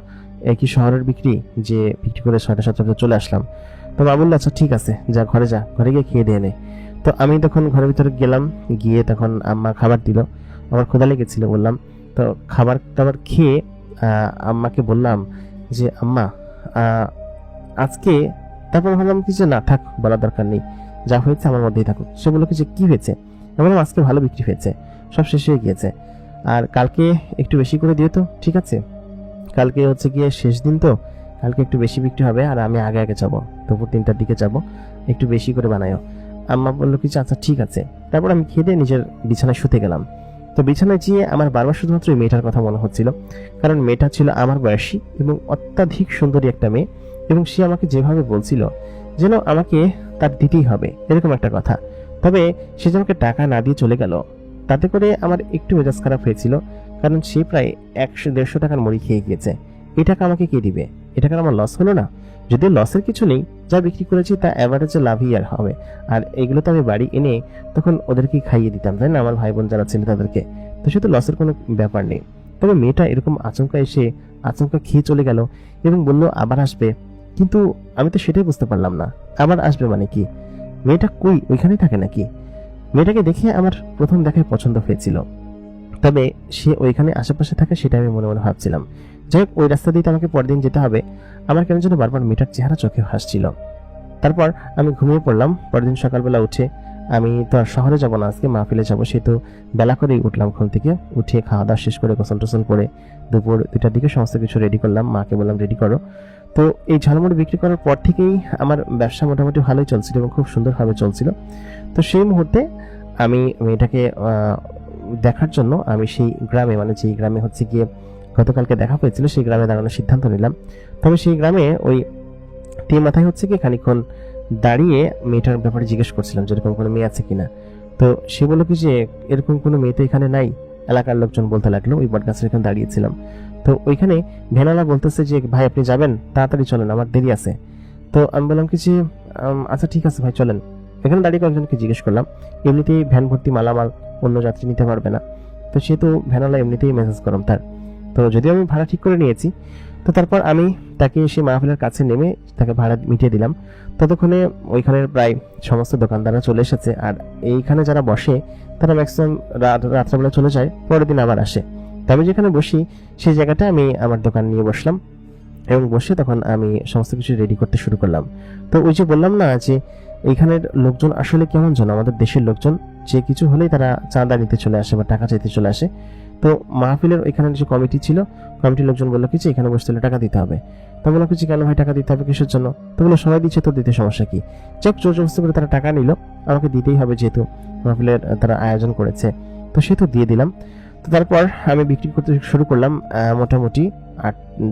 একই শহরের বিক্রি, যে বিক্রি করে 6টা-7টা চলে আসলাম। তো মা বললো আচ্ছা ঠিক আছে, যা ঘরে গিয়ে খেয়ে দিয়ে নে। তো আমি তখন ঘরের ভিতরে গেলাম, গিয়ে তখন আম্মা খাবার দিল, আমার ক্ষুধা লেগেছিল বললাম। তো খাবার টাবার খেয়ে আম্মাকে বললাম যে আম্মা আজকে, তারপর ভাবলাম কি যে না থাক, বলার দরকার নেই, যা হয়েছে আমার মধ্যেই থাকুক। সে বললো যে কি হয়েছে? আমি বললাম আজকে ভালো বিক্রি হয়েছে, সব শেষ হয়ে গিয়েছে, আর কালকে একটু বেশি করে দিও তো, ঠিক আছে? কালকে হচ্ছে গিয়ে শেষ দিন, তো কালকে একটু বেশি বিক্রি হবে, আর আমি আগে যাবো, দুপুর 3টার দিকে যাব, একটু বেশি করে বানাইও। আম্মা বললো কি আচ্ছা ঠিক আছে। তারপর আমি খেয়ে নিজের বিছানায় শুতে গেলাম। তো বিছানায় যেয়ে আমার বারবার শুধুমাত্র এই মেয়েটার কথা মনে হচ্ছিল, কারণ মেয়েটা ছিল আমার বয়সী এবং অত্যাধিক সুন্দরী একটা মেয়ে, এবং সে আমাকে যেভাবে বলছিল যেন আমাকে তার দিতেই হবে এরকম একটা কথা। তবে সে যে আমাকে টাকা না দিয়ে চলে গেল, তাতে করে আমার একটু মেজাজ খারাপ হয়েছিল, কারণ সে প্রায় 100-150 টাকার মুড়ি খেয়ে গিয়েছে। এই টাকা আমাকে কে দিবে? এটা আমার লস হলো না? যদিও লসের কিছু নেই, যা বিক্রি করেছি তা অ্যাভারেজে লাভই আর হবে। আর এগুলো তো আমি বাড়ি এনে তখন ওদেরকে খাইয়ে দিতাম, তাই না, আমার ভাই বোন যারা ছিল তাদেরকে। তো সে তো লসের কোনো ব্যাপার নেই। তবে মেয়েটা এরকম আচমকা খেয়ে চলে গেল এবং বলল আবার আসবে, কিন্তু আমি তো সেটাই বুঝতে পারলাম না, আবার আসবে মানে কি? মেয়েটা কই, ওইখানেই থাকে নাকি? মেয়েটাকে দেখে আমার প্রথম দেখায় পছন্দ হয়েছিল, তবে সে ওইখানে আশেপাশে থাকে সেটা আমি মনে মনে ভাবছিলাম। যাই হোক ওই রাস্তা দিয়ে আমাকে পরদিন যেতে হবে, আমার কেন যেন বারবার মেয়েটার চেহারা চোখে ভাসছিল। তারপর আমি ঘুমিয়ে পড়লাম। পরদিন সকালবেলা উঠে আমি তো আর শহরে যাব না, আজকে মাহফিলে যাবো, সেহেতু বেলা করেই উঠলাম ঘুম থেকে। উঠে খাওয়া দাওয়া শেষ করে গোসল টোসল করে দুপুর 2টার দিকে সমস্ত কিছু রেডি করলাম, মাকে বললাম রেডি করো। তো এই ঝালমুড়ি বিক্রি করার পর থেকেই আমার ব্যবসা মোটামুটি ভালোই চলছিল এবং খুব সুন্দরভাবে চলছিল। তো সেই মুহূর্তে আমি মেয়েটাকে দেখার জন্য আমি সেই গ্রামে, মানে যেই গ্রামে হচ্ছে গিয়ে গতকালকে দেখা হয়েছিল, সেই গ্রামে দাঁড়ানোর সিদ্ধান্ত নিলাম। তবে সেই গ্রামে ওই মাথায় হচ্ছে কি খানিকক্ষণ দাঁড়িয়ে মেয়েটার ব্যাপারে জিজ্ঞেস করছিলাম যে এরকম কোনো মেয়ে আছে কিনা। তো সে বললো কি যে এরকম কোনো মেয়ে তো এখানে নাই। এলাকার লোকজন বলতে লাগলো, ওই বটগাছের এখানে দাঁড়িয়েছিলাম। তো ওইখানে ভ্যানওয়ালা বলতেছে যে ভাই আপনি যাবেন, তাড়াতাড়ি চলেন, আমার দেরি আছে। তো আমি বললাম কি যে আচ্ছা ঠিক আছে ভাই চলেন। এখানে দাঁড়িয়ে কয়েকজনকে জিজ্ঞেস করলাম, এমনিতেই ভ্যান ভর্তি মালামাল, অন্য যাত্রী নিতে পারবে না। তো সেহেতু ভ্যানওয়ালা এমনিতেই মেসেজ করলাম তার। তো যদিও আমি ভাড়া ঠিক করে নিয়েছি, তো তারপর আমি তাকে সেই মাহফিলের কাছে নেমে তাকে ভাড়া মিটিয়ে দিলাম। ততক্ষণে ওইখানের প্রায় সমস্ত দোকানদাররা চলে এসেছে, আর এইখানে যারা বসে তারা ম্যাক্সিমাম রাত্রেবেলা চলে যায়, পরের দিন আবার আসে। তো আমি যেখানে বসি সেই জায়গাটা আমি আমার দোকান নিয়ে বসলাম এবং বসে তখন আমি সমস্ত কিছু রেডি করতে শুরু করলাম। তো ওই যে বললাম না যে এইখানের লোকজন আসলে কেমন যেন, আমাদের দেশের লোকজন যে কিছু হলেই তারা চাঁদা নিতে চলে আসে বা টাকা চাইতে চলে আসে। তো মাহফিলের ওইখানের যে কমিটি ছিল, কমিটির লোকজন বললো কি যে এখানে বসতে হলে টাকা দিতে হবে। তো বললাম কি কেন ভাই টাকা দিতে হবে কিসের জন্য? তো বললো সবাই দিচ্ছে তো দিতে সমস্যা কি। যাক জোর জবরদস্তি করে তারা টাকা নিল, আমাকে দিতেই হবে যেহেতু মাহফিলের তারা আয়োজন করেছে, তো সেহেতু দিয়ে দিলাম। তো তারপর আমি বিক্রি করতে শুরু করলাম, মোটামুটি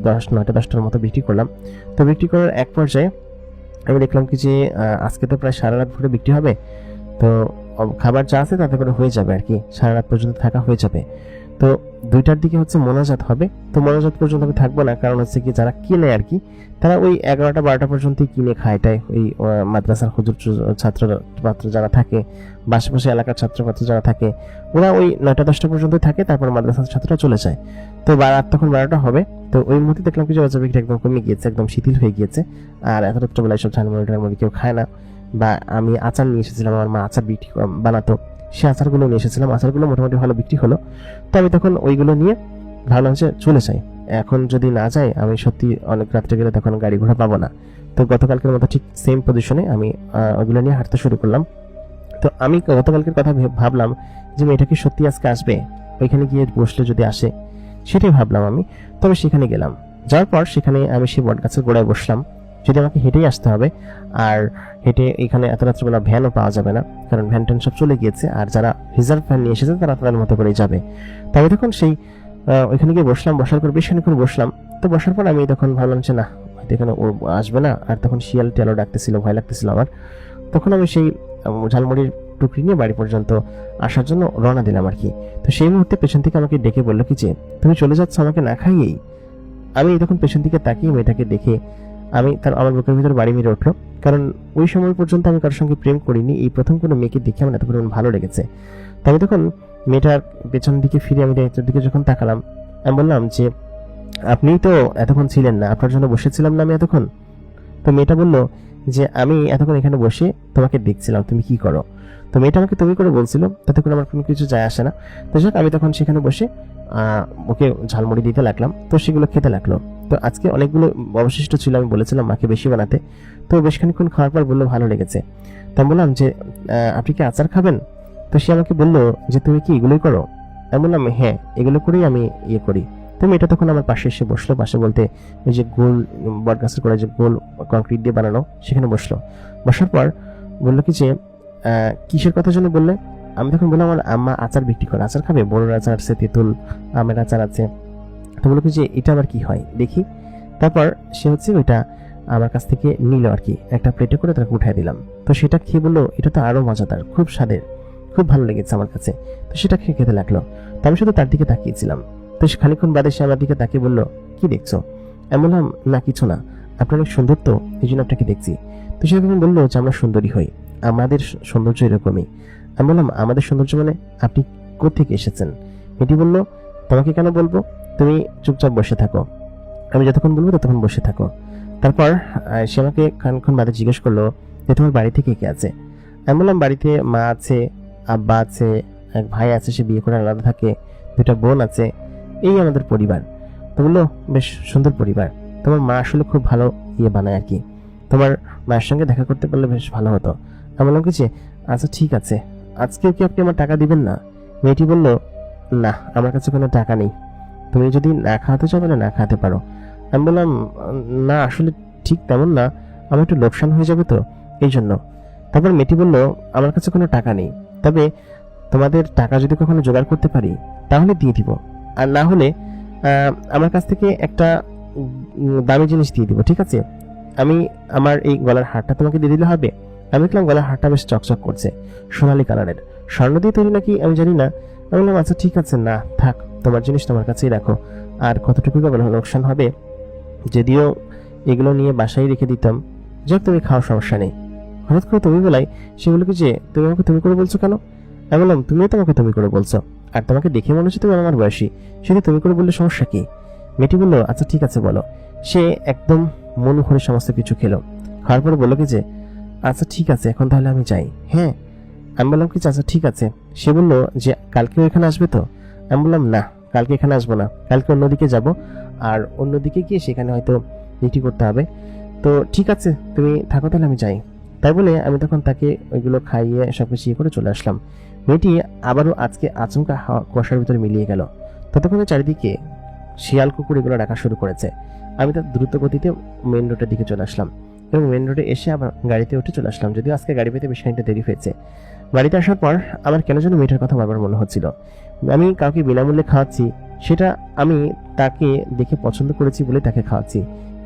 9-10টার মতো বিক্রি করলাম। তো বিক্রি করার এক পর্যায়ে আমি দেখলাম কি যে আজকে তো প্রায় সারা রাত ভরে বিক্রি হবে, তো খাবার যা আছে তাতে করে হয়ে যাবে আর কি, সারা রাত পর্যন্ত থাকা হয়ে যাবে। তো 2টার দিকে হচ্ছে মোনাজাত হবে। তো মোনাজাত পর্যন্ত আমি থাকবো না, কারণ হচ্ছে কি যারা কিনে আর কি, তারা ওই 11টা-12টা পর্যন্তই কিনে খায়। তাই ওই মাদ্রাসার হুজুর ছাত্র যারা থাকে, আশেপাশে এলাকার ছাত্রছাত্রী যারা থাকে, ওরা ওই 9টা-10টা পর্যন্ত থাকে, তারপর মাদ্রাসার ছাত্ররা চলে যায়। তো রাত তখন 12টা হবে। তো ওই মুহূর্তে দেখলাম কি যে বাজার বিক্রি একদম কমে গিয়েছে, একদম শিথিল হয়ে গিয়েছে। আর এত রাত্রবেলা এইসব ঝালমুড়ি কেউ খায় না। বা আমি আচার নিয়ে এসেছিলাম, আমার মা আচার বিক্রি বানাতো, সে আচারগুলো নিয়ে এসেছিলাম, আচারগুলো মোটামুটি ভালো বিক্রি হলো। তো আমি তখন ওইগুলো নিয়ে ভাবলাম যে চলে যাই, এখন যদি না যাই আমি সত্যি অনেক রাত্রে গেলে তখন গাড়ি ঘোড়া পাবো না। তো গতকালকের মতো ঠিক সেম পজিশনে আমি ওইগুলো নিয়ে হাঁটতে শুরু করলাম। তো আমি গতকালকের কথা ভাবলাম যে মেয়েটা কি সত্যি আজকে আসবে, ওইখানে গিয়ে বসলে যদি আসে, সেটাই ভাবলাম আমি। তবে সেখানে গেলাম, যাওয়ার পর সেখানে আমি সেই বটগাছের গোড়ায় বসলাম। যদি আমাকে হেঁটেই আসতে হবে, আর হেঁটে এখানে এত রাত্রেবেলা ভ্যানও পাওয়া যাবে না, কারণ ভ্যান ট্যান সব চলে গিয়েছে, আর যারা রিজার্ভ ভ্যান নিয়ে এসেছে তারা তাদের মতো করেই যাবে। তবে তখন সেই ওইখানে গিয়ে বসলাম, বসার পর বেশ খানিকক্ষণ বসলাম। তো বসার পর আমি তখন ভাবলাম যে না হয়তো এখানে ও আসবে না, আর তখন শিয়াল টিয়ালও ডাকতেছিল, ভয় লাগতেছিল আমার। তখন আমি সেই ঝালমুড়ির টুকরি নিয়ে বাড়ি পর্যন্ত আসার জন্য রওনা দিলাম আর কি। তো সেই মুহূর্তে পেছন থেকে আমাকে ডেকে বললো কি যে তুমি চলে যাচ্ছ আমাকে না খাইয়েই। আমি তখন পেছন দিকে তাকিয়ে মেয়েটাকে দেখে আমার বুকের ভিতর বাড়ি মেরে উঠলো, কারণ ওই সময় পর্যন্ত আমি কারোর সঙ্গে প্রেম করিনি, এই প্রথম কোনো মেয়েকে দেখে আমার এত পরিমাণ ভালো লেগেছে। তবে তখন মেয়েটার পেছন দিকে ফিরে আমি মেয়েটার দিকে যখন তাকালাম, আমি বললাম যে আপনিই তো এতক্ষণ ছিলেন না, আপনার জন্য বসেছিলাম না আমি এতক্ষণ। তো মেয়েটা বললো যে আমি এতক্ষণ এখানে বসে তোমাকে দেখছিলাম তুমি কি করো। তো মেয়েটা আমাকে তুমি করে বলছিল, তাতে করে আমার কোনো কিছু যায় আসে না। তো যাক আমি তখন সেখানে বসে ওকে ঝালমুড়ি দিতে লাগলাম, তো সেগুলো খেতে লাগলো। তো আজকে অনেকগুলো অবশিষ্ট ছিল, আমি বলেছিলাম মাকে বেশি বানাতে। তো বেশ খানিকক্ষণ খাওয়ার পর বললো ভালো লেগেছে। তো আমি বললাম যে আপনি কি আচার খাবেন? তো সে আমাকে বললো যে তুমি কি এগুলোই করো? আমি বললাম হ্যাঁ এগুলো করেই আমি ইয়ে করি। তো মেয়েটা তখন আমার পাশে এসে বসলো, পাশে বলতে ওই যে গোল বটগাছের করে যে গোল কংক্রিট দিয়ে বানানো, সেখানে বসলো। বসার পর বললো কি যে কিসের কথা জন্য বললে? আমি তখন বললাম আমার আম্মা আচার বিক্রি করে, আচার খাবে, বড়ের আচার আছে, তেঁতুল আমের আচার আছে। তো বললো কি যে এটা আবার কি হয় দেখি। তারপর সে হচ্ছে ওইটা আমার কাছ থেকে নিল আর কি, একটা প্লেটে করে তাকে উঠাই দিলাম। তো সেটা খেয়ে বললো এটা তো আরো মজাদার, খুব স্বাদের, খুব ভালো লেগেছে আমার কাছে। তো সেটা খেয়ে খেতে লাগলো। তো আমি শুধু তার দিকে তাকিয়েছিলাম। তো সে খানিকক্ষণ বাদে সে আমার দিকে তাকিয়ে বললো কি দেখছো? আমি বললাম না কিছু না, আপনার অনেক সুন্দর তো এই জন্য আপনাকে দেখছি। তো সে তখন বললো যে আমরা সুন্দরী হই, আমাদের সৌন্দর্য এরকমই। আমি বললাম আমাদের সৌন্দর্য মানে আপনি কোত্থেকে এসেছেন? এটি বললো তোমাকে কেন বলবো, তুমি চুপচাপ বসে থাকো, আমি যতক্ষণ বলবো ততক্ষণ বসে থাকো। তারপর সে আমাকে খানিকক্ষণ বাদে জিজ্ঞেস করলো যে তোমার বাড়িতে কে কে আছে? আমি বললাম বাড়িতে মা আছে, আব্বা আছে, এক ভাই আছে, সে বিয়ে করে আলাদা থাকে, 2টা বোন আছে, এই আমাদের পরিবার। তো বললো বেশ সুন্দর পরিবার, তোমার মা আসলে খুব ভালো ইয়ে বানায় আর কি, তোমার মায়ের সঙ্গে দেখা করতে পারলে বেশ ভালো হতো। আমি বললাম কি যে আচ্ছা ঠিক আছে, আজকেও কি আপনি আমার টাকা দিবেন না? মেয়েটি বলল, না আমার কাছে কোনো টাকা নেই, তুমি যদি না খাওয়াতে চাও তাহলে না খাওয়াতে পারো। আমি বললাম, না আসলে ঠিক তেমন না, আমার একটু লোকসান হয়ে যাবে তো এই জন্য। তারপর মেয়েটি বলল, আমার কাছে কোনো টাকা নেই, তবে তোমাদের টাকা যদি কখনো জোগাড় করতে পারি তাহলে দিয়ে দিব, আর না হলে আমার কাছ থেকে একটা দামি জিনিস দিয়ে দিব, ঠিক আছে? আমি আমার এই গলার হারটা তোমাকে দিয়ে দিলে হবে? আমি দেখলাম গলার হারটা বেশ চকচক করছে, সোনালী কালারের, স্বর্ণ দিয়ে তৈরি নাকি আমি জানি না। আমি বললাম আচ্ছা ঠিক আছে, না থাক, তোমার জিনিস তোমার কাছেই রাখো, আর কতটুকু লোকসান হবে, যদিও এগুলো নিয়ে বাসায় রেখে দিতাম, যাক তুমি খাওয়ার সমস্যা নেই। হঠাৎ করে তুমি বলাই, সে বলে কি যে তুমি আমাকে তুমি করে বলছো কেন? আমি বললাম, তুমিও তোমাকে তুমি করে বলছো, আর তোমাকে দেখে মনে হচ্ছে তুমি আমার বয়সী, সেটা তুমি করে বললে সমস্যা কি? মেয়েটি বললো, আচ্ছা ঠিক আছে বলো। সে একদম মন ভরে সমস্ত কিছু খেলো, খাওয়ার পরে বললো কি যে আচ্ছা ঠিক আছে, এখন তাহলে আমি যাই। হ্যাঁ, আমি বললাম কি আচ্ছা ঠিক আছে। সে বললো যে কালকেও এখানে আসবে তো? আমি বললাম না, কালকে এখানে আসবো না, কালকে অন্যদিকে যাব, আর অন্যদিকে গিয়ে সেখানে হয়তো ডিউটি করতে হবে। তো ঠিক আছে, তুমি থাকো তাহলে, আমি যাই। তাই বলে আমি তখন তাকে ওইগুলো খাইয়ে সবকিছু ইয়ে করে চলে আসলাম। মেয়েটি আবারও আজকে আচমকা কুয়াশার ভিতরে মিলিয়ে গেল। ততক্ষণে চারিদিকে শিয়াল কুকুর এগুলো ডাকা শুরু করেছে। আমি তার দ্রুত গতিতে মেন রোডের দিকে চলে আসলাম, এবং মেন রোডে এসে আবার গাড়িতে উঠে চলে আসলাম, যদিও আজকে গাড়ি পেতে বেশ খানিকটা দেরি হয়েছে। বাড়িতে আসার পর আমার কেন যেন মেয়েটার কথা বারবার মনে হচ্ছিল। আমি কাউকে বিনামূল্যে খাওয়াচ্ছি, সেটা আমি তাকে দেখে পছন্দ করেছি বলে তাকে খাওয়াচ্ছি,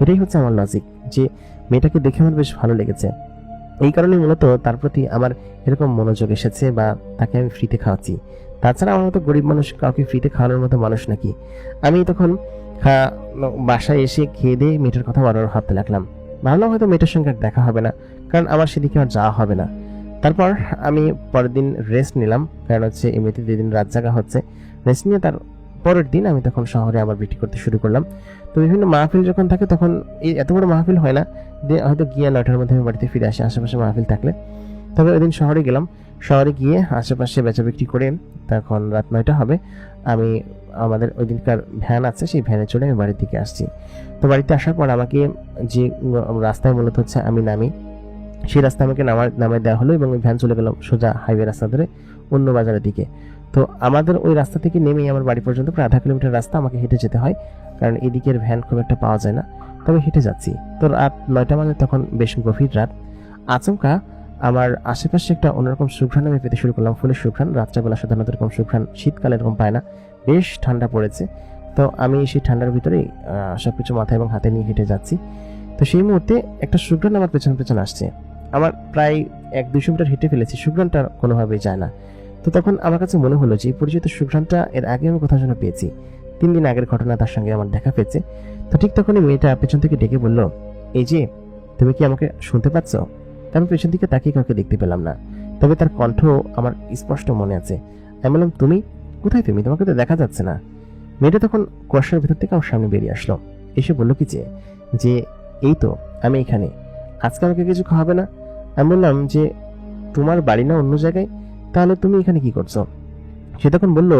এটাই হচ্ছে আমার লজিক, যে মেয়েটাকে দেখে আমার বেশ ভালো লেগেছে, এই কারণে মূলত তার প্রতি আমার এরকম মনোযোগ এসেছে, বা তাকে আমি ফ্রিতে খাওয়াচ্ছি। তাছাড়া আমার মতো গরিব মানুষ কাউকে ফ্রিতে খাওয়ানোর মতো মানুষ নাকি? আমি তখন বাসায় এসে খেয়ে দিয়ে মেয়েটার কথা বারবার ভাবতে লাগলাম। ভাবলাম হয়তো মেয়েটার সঙ্গে আর দেখা হবে না, কারণ আমার সেদিকে আর যাওয়া হবে না। তারপর আমি পরের দিন রেস্ট নিলাম, কারণ হচ্ছে এমনিতে 2 দিন রাত জাগা হচ্ছে। রেস্ট নিয়ে তার পরের দিন আমি তখন শহরে আবার বিক্রি করতে শুরু করলাম। তো বিভিন্ন মাহফিল যখন থাকে তখন এই এত বড় মাহফিল হয় না, হয়তো গিয়ে 9টার মধ্যে আমি বাড়িতে ফিরে আসি আশেপাশে মাহফিল থাকলে। তবে ওই দিন শহরে গেলাম, শহরে গিয়ে আশেপাশে বেচা বিক্রি করে তখন রাত 9টা হবে। আমি আমাদের ওই দিনকার ভ্যান আছে, সেই ভ্যানে চড়ে আমি বাড়ির দিকে আসছি। তো বাড়িতে আসার পর আমাকে যে রাস্তায় মূলত হচ্ছে আমি নামি, সেই রাস্তা আমাকে নামায় দেওয়া হলো, এবং ওই ভ্যান চলে গেল সোজা হাইওয়ে রাস্তা ধরে অন্য বাজারের দিকে। তো আমাদের ওই রাস্তা থেকে নেমেই আমার বাড়ি পর্যন্ত প্রায় আধা কিলোমিটার রাস্তা আমাকে হেঁটে যেতে হয়, কারণ এদিকের ভ্যান খুব একটা পাওয়া যায় না। তবে হেঁটে যাচ্ছি। তো রাত 9টা বাজে, তখন বেশ গভীর রাত। আচমকা আমার আশেপাশে একটা অন্যরকম সুঘ্রাণ আমি পেতে শুরু করলাম, ফুলের সুঘ্রাণ। রাত্রেবেলা সাধারণত এরকম সুঘ্রাণ শীতকালে এরকম পায় না, বেশ ঠান্ডা পড়েছে। তো আমি সেই ঠান্ডার ভিতরেই সবকিছু মাথায় এবং হাতে নিয়ে হেঁটে যাচ্ছি। তো সেই মুহূর্তে একটা সুঘ্রাণ আমার পেছন পেছন আসছে। আমার প্রায় 100-200 মিটার হেঁটে ফেলেছি, সুঘ্রাণটা কোনোভাবেই যায় না। তো তখন আমার কাছে মনে হলো যে এই পরিচিত সুঘ্রাণটা এর আগে আমি কোথাও যেন পেয়েছি, 3 দিন আগের ঘটনা, তার সঙ্গে আমার দেখা পেয়েছে। তো ঠিক তখনই মেয়েটা পেছন থেকে ডেকে বলল, এই যে তুমি কি আমাকে শুনতে পাচ্ছ? আমি পেছন দিকে তাকিয়ে কাউকে দেখতে পেলাম না, তবে তার কণ্ঠ আমার স্পষ্ট মনে আছে। আমি বললাম, তুমি কোথায়? তুমি, তোমাকে তো দেখা যাচ্ছে না। মেয়েটা তখন কুয়াশার ভেতর থেকে আমার সামনে বেরিয়ে আসলো, এসে বললো কি যে এই তো আমি এখানে, আজকে আমাকে কিছু খাওয়াবে না? আমি বললাম যে তোমার বাড়ি না অন্য জায়গায়, তাহলে তুমি এখানে কি করছো? সে তখন বলল,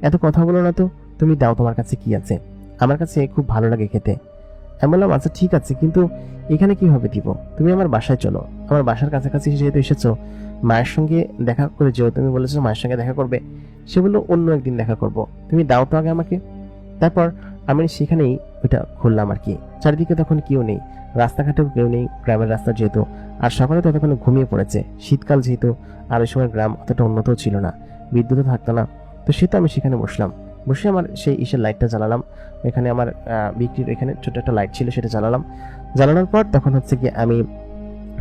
এত কথা বলো না তো, তুমি দাও, তোমার কাছে কি আছে? আমার কাছে খুব ভালো লাগে খেতে। আমি বললাম, আচ্ছা ঠিক আছে, কিন্তু এখানে কিভাবে দিব? তুমি আমার বাসায় চলো, আমার বাসার কাছাকাছি যেহেতু এসেছো, মায়ের সঙ্গে দেখা করে যেও, তুমি বলেছো মায়ের সঙ্গে দেখা করবে। সে বললো, অন্য একদিন দেখা করব, তুমি দাও তো আগে আমাকে। তারপর আমি সেখানেই ওইটা খুললাম আর কি। চারিদিকে তখন কেউ নেই, রাস্তাঘাটেও কেউ নেই, গ্রামের রাস্তা যেহেতু, আর সকালে ততক্ষণ ঘুমিয়ে পড়েছে, শীতকাল যেহেতু, আর ওই সময় গ্রাম অতটা উন্নতও ছিল না, বিদ্যুৎও থাকতো না। তো সেটা আমি সেখানে বসলাম, বসে আমার সেই ইসের লাইটটা জ্বালালাম। এখানে আমার বিক্রির এখানে ছোট একটা লাইট ছিল, সেটা জ্বালালাম। জ্বালানোর পর তখন হচ্ছে কি আমি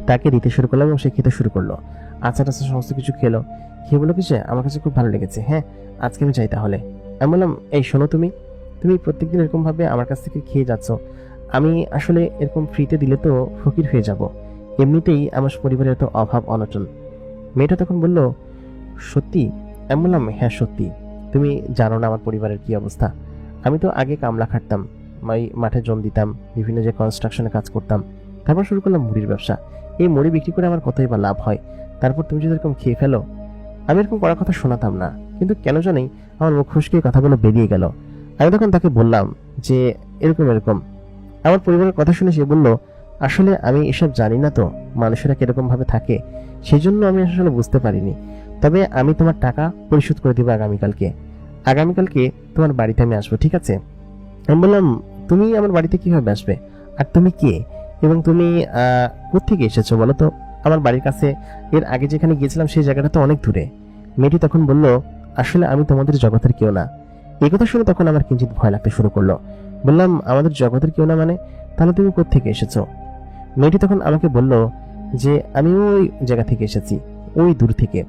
তাকে দিতে শুরু করলাম, এবং সে খেতে শুরু করলো। আচ্ছা টাচ্ছা সমস্ত কিছু খেলো, খেয়ে বললো কি আমার কাছে খুব ভালো লেগেছে, হ্যাঁ আজকে আমি চাই তাহলে। আমি বললাম, এই শোনো, তুমি প্রত্যেকদিন এরকম ভাবে আমার কাছ থেকে খেয়ে যাচ্ছ, আমি আসলে এরকম ফ্রিতে দিলে তো ফকির হয়ে যাব, এমনিতেই আমার পরিবারের তো অভাব অনটন। মেয়েটা তখন বলল, সত্যি? আমি বললাম, হ্যাঁ সত্যি, তুমি জানো না আমার পরিবারের কি অবস্থা। আমি তো আগে কামলা খাটতাম, মাঠে জল দিতাম, বিভিন্ন যে কনস্ট্রাকশনে কাজ করতাম, তারপর শুরু করলাম মুড়ির ব্যবসা। এই মুড়ি বিক্রি করে আমার কতই বা লাভ হয়, তারপর তুমি যদি এরকম খেয়ে ফেলো। আমি এরকম করার কথা শোনাতাম না, কিন্তু কেন জানি আমার মুখ ফসকে কথাগুলো বেরিয়ে গেল। আমি তখন তাকে বললাম যে এরকম এরকম। আমার পরিবারের কথা শুনে সে বলল, আসলে আমি এসব জানি না তো মানুষেরা কিরকম ভাবে থাকে, সেই জন্য আমি আসলে বুঝতে পারিনি। তবে আমি তোমার টাকা পরিশোধ করে দিব আগামীকালকে। আগামীকালকে তোমার বাড়িতে আমি আসবো, ঠিক আছে? আমি বললাম, তুমি আমার বাড়িতে কিভাবে আসবে, আর তুমি কে, এবং তুমি কোত্থেকে এসেছো বলো তো? আমার বাড়ির কাছে এর আগে যেখানে গিয়েছিলাম সেই জায়গাটা তো অনেক দূরে। মেয়েটি তখন বলল, আসলে আমি তোমাদের জগতের কেউ না। এই কথা শুনে তখন আমার কিঞ্চিত ভয় লাগতে শুরু করলো। বললাম, আমাদের জগতের কেউ না মানে? তাহলে তুমি কোত্থেকে এসেছো? মেয়েটি তখন আমাকে বলল যে আমি ওই জায়গা থেকে এসেছি, ওই দূর থেকে।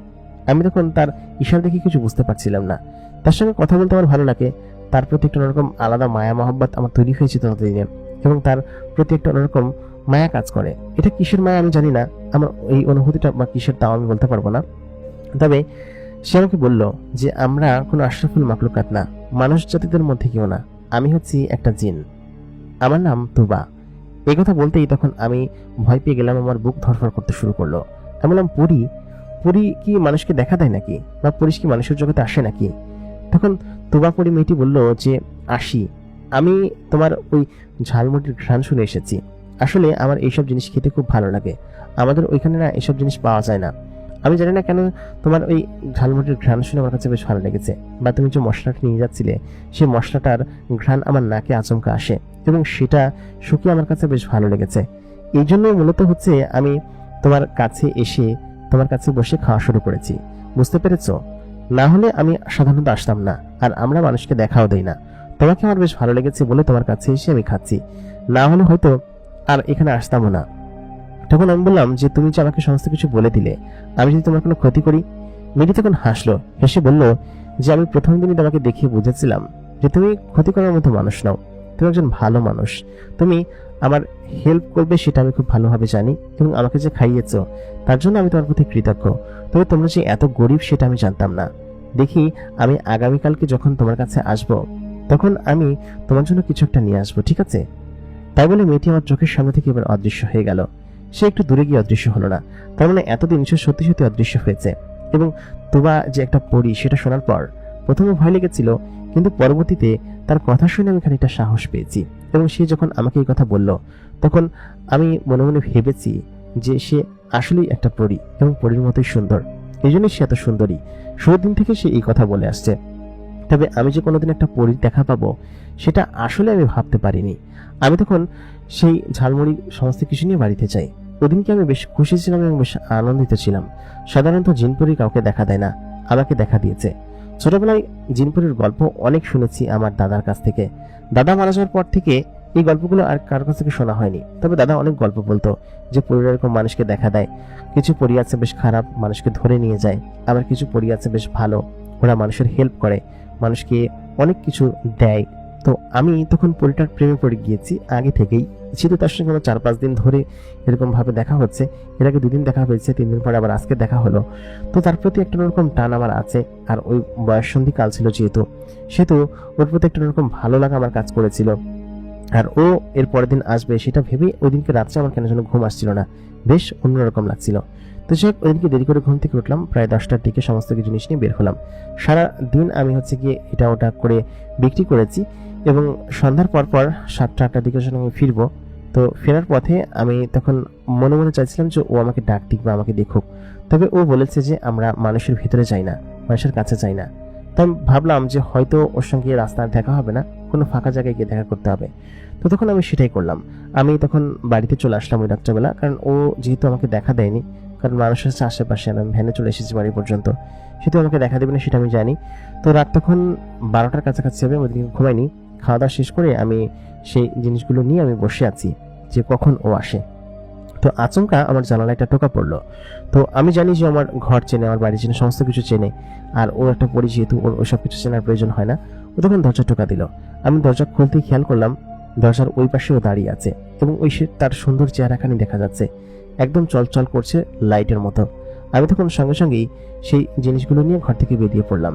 আমি তখন তার ইশারা দেখে কিছু বুঝতে পারছিলাম না। তার সঙ্গে কথা বলতে আমার ভালো লাগে, তার প্রতি একটা অন্যরকম আলাদা মায়া মহব্বত আমার তৈরি হয়েছে ততদিনে, এবং তার প্রতি একটা অন্যরকম মায়া কাজ করে। এটা কিসের মায়া আমি জানি না, আমার এই অনুভূতিটা বা কিসের তাও আমি বলতে পারবো না। তবে সে আমাকে বলল যে আমরা কোনো আশরাফুল মাকলুকাত না, মানুষ জাতিদের মধ্যে কেউ না, আমি হচ্ছি একটা জিন, আমার নাম তুবা। এই কথা বলতেই তখন আমি ভয় পেয়ে গেলাম, আমার বুক ধরফর করতে শুরু করলো। আমি বললাম, পরি? পরি কি মানুষকে দেখা দেয় নাকি, বা পরিশ কি মানুষের জগতে আসে নাকি? তখন তুবা পরি মেয়েটি বলল যে আসি, আমি তোমার ওই ঝালমুড়ির ঘ্রাণ শুনে এসেছি। আসলে আমার এইসব জিনিস খেতে খুব ভালো লাগে, আমাদের ওইখানে না এসব জিনিস পাওয়া যায় না। আমি জানি না কেন তোমার ওই ঝালমুড়ির ঘ্রাণ শুনে আমার কাছে বেশ ভালো লেগেছে, বা তুমি যে মশলাটা নিয়ে যাচ্ছিলে সেই মশলাটার ঘ্রাণ আমার নাকে আচমকা আসে, এবং সেটা শুকিয়ে আমার কাছে বেশ ভালো লেগেছে। এই জন্য মূলত হচ্ছে আমি তোমার কাছে এসে তোমার কাছে বসে খাওয়া শুরু করেছি, বুঝতে পেরেছো? না হলে আমি সাধারণত আসতাম না, আর আমরা মানুষকে দেখাও দেই না। তোমাকে আমার বেশ ভালো লেগেছে বলে তোমার কাছে এসে আমি খাচ্ছি, না হলে হয়তো আর এখানে আসতামও না। তখন আমি বললাম যে তুমি যে আমাকে সমস্ত কিছু বলে দিলে, আমি যদি তোমার কোনো ক্ষতি করি? মেয়েটি তখন হাসলো, হেসে বলল যে আমি প্রথম দিনই তোমাকে দেখিয়ে বুঝেছিলাম যে তুমি ক্ষতি করার মতো মানুষ নাও, তুমি একজন ভালো মানুষ। তুমি আমার হেল্প করবে সেটা আমি খুব ভালোভাবে জানি, এবং আমাকে যে খাইয়েছো তার জন্য আমি তোমার প্রতি কৃতজ্ঞ। তবে তোমরা যে এত গরিব সেটা আমি জানতাম না। দেখি আমি আগামীকালকে যখন তোমার কাছে আসব, তখন আমি তোমার জন্য কিছু একটা নিয়ে আসবো, ঠিক আছে? তাই বলে মেয়েটি আমার চোখের সামনে থেকে এবার অদৃশ্য হয়ে গেল। সে একটু দূরে গিয়ে অদৃশ্য হলো না, তার মানে এতদিন সে সত্যি সত্যি অদৃশ্য হয়েছে। এবং তুবা যে একটা পরী সেটা শোনার পর প্রথমে ভয় লেগেছিল, কিন্তু পরবর্তীতে তার কথা শুনে আমি খানিকটা সাহস পেয়েছি। এবং সে যখন আমাকে এই কথা বলল, তখন আমি মনে মনে ভেবেছি যে সে আসলেই একটা পরী, এবং পরীর মতোই সুন্দর। এই জন্যই সে এত সুন্দরী, শুরুর দিন থেকে সে এই কথা বলে আসছে। তবে আমি যে কোনোদিন একটা পরীর দেখা পাবো সেটা আসলে আমি ভাবতে পারিনি। আমি তখন সেই ঝালমুড়ি সমস্ত কিছু নিয়ে বাড়িতে যাই। ওদিনকে আমি বেশ খুশি ছিলাম এবং বেশ আনন্দিত ছিলাম। সাধারণত জিনপরি কাউকে দেখা দেয় না, আমাকে দেখা দিয়েছে। ছোটবেলায় জিনপরির গল্প অনেক শুনেছি আমার দাদার কাছ থেকে। দাদা মারা যাওয়ার পর থেকে এই গল্পগুলো আর কারোর কাছ থেকে শোনা হয়নি। তবে দাদা অনেক গল্প বলতো যে পরীরা এরকম মানুষকে দেখা দেয়। কিছু পরী আছে বেশ খারাপ, মানুষকে ধরে নিয়ে যায়। আবার কিছু পরী আছে বেশ ভালো, ওরা মানুষের হেল্প করে, মানুষকে অনেক কিছু দেয়। তো আমি তখন পরীটার প্রেমে পড়ে গিয়েছি আগে থেকেই। যেহেতু তার সঙ্গে আমার 4-5 দিন ধরে এরকম ভাবে দেখা হচ্ছে, এর আগে 2 দিন দেখা হয়েছে, 3 দিন পরে আবার আজকে দেখা হলো। তো তার প্রতি একটা রকম টান আমার আছে। আর ওই বয়ঃসন্ধি কাল ছিল সেহেতু ওর প্রতি একটা রকম ভালো লাগা আমার কাজ করেছিল। আর ও এর পরের দিন আসবে সেটা ভেবে ওই দিনকে রাত্রে আমার কেন যেন ঘুম আসছিল না, বেশ অন্যরকম লাগছিল। তো যাই হোক, ওইদিনকে দেরি করে ঘুম থেকে উঠলাম, প্রায় 10টার দিকে সমস্ত কিছু জিনিস নিয়ে বের হলাম। সারা দিন আমি হচ্ছে গিয়ে এটা ওটা করে বিক্রি করেছি, এবং সন্ধ্যার পর 7টা-8টার দিকে যখন আমি ফিরবো, তো ফেরার পথে আমি তখন মনে মনে চাইছিলাম যে ও আমাকে ডাক দিক বা আমাকে দেখুক। তবে ও বলেছে যে আমরা মানুষের ভিতরে যাই না, মানুষের কাছে যাই না। তো আমি ভাবলাম যে হয়তো ওর সঙ্গে রাস্তায় দেখা হবে না, কোনো ফাঁকা জায়গায় গিয়ে দেখা করতে হবে। তো তখন আমি সেটাই করলাম। আমি তখন বাড়িতে চলে আসলাম ওই রাত্রেবেলা, কারণ ও যেহেতু আমাকে দেখা দেয়নি, কারণ মানুষ আছে আশেপাশে, আমি ভ্যানে চলে এসেছি বাড়ি পর্যন্ত, সেহেতু আমাকে দেখা দেবে না সেটা আমি জানি। তো রাত তখন 12টার কাছাকাছি হবে, আমি ওদিকে ঘুমাইনি। খাওয়া দাওয়া শেষ করে আমি সেই জিনিসগুলো নিয়ে আমি বসে আছি যে কখন ও আসে। তো আচমকা আমার জানালায় একটা টোকা পড়লো। তো আমি জানি যে আমার ঘর চেনে, আমার বাড়ি চেনে, সমস্ত কিছু চেনে, আর ও একটা পরি যেহেতু ওর ওসব কিছু চেনার প্রয়োজন হয় না। ও তখন দরজা টোকা দিল। আমি দরজা খুলতে খেয়াল করলাম দরজার ওই পাশেও দাঁড়িয়ে আছে, এবং ওই তার সুন্দর চেহারাখানি দেখা যাচ্ছে, একদম চলচল করছে লাইটের মতো। আমি তখন সঙ্গে সঙ্গেই সেই জিনিসগুলো নিয়ে ঘর থেকে বেরিয়ে পড়লাম।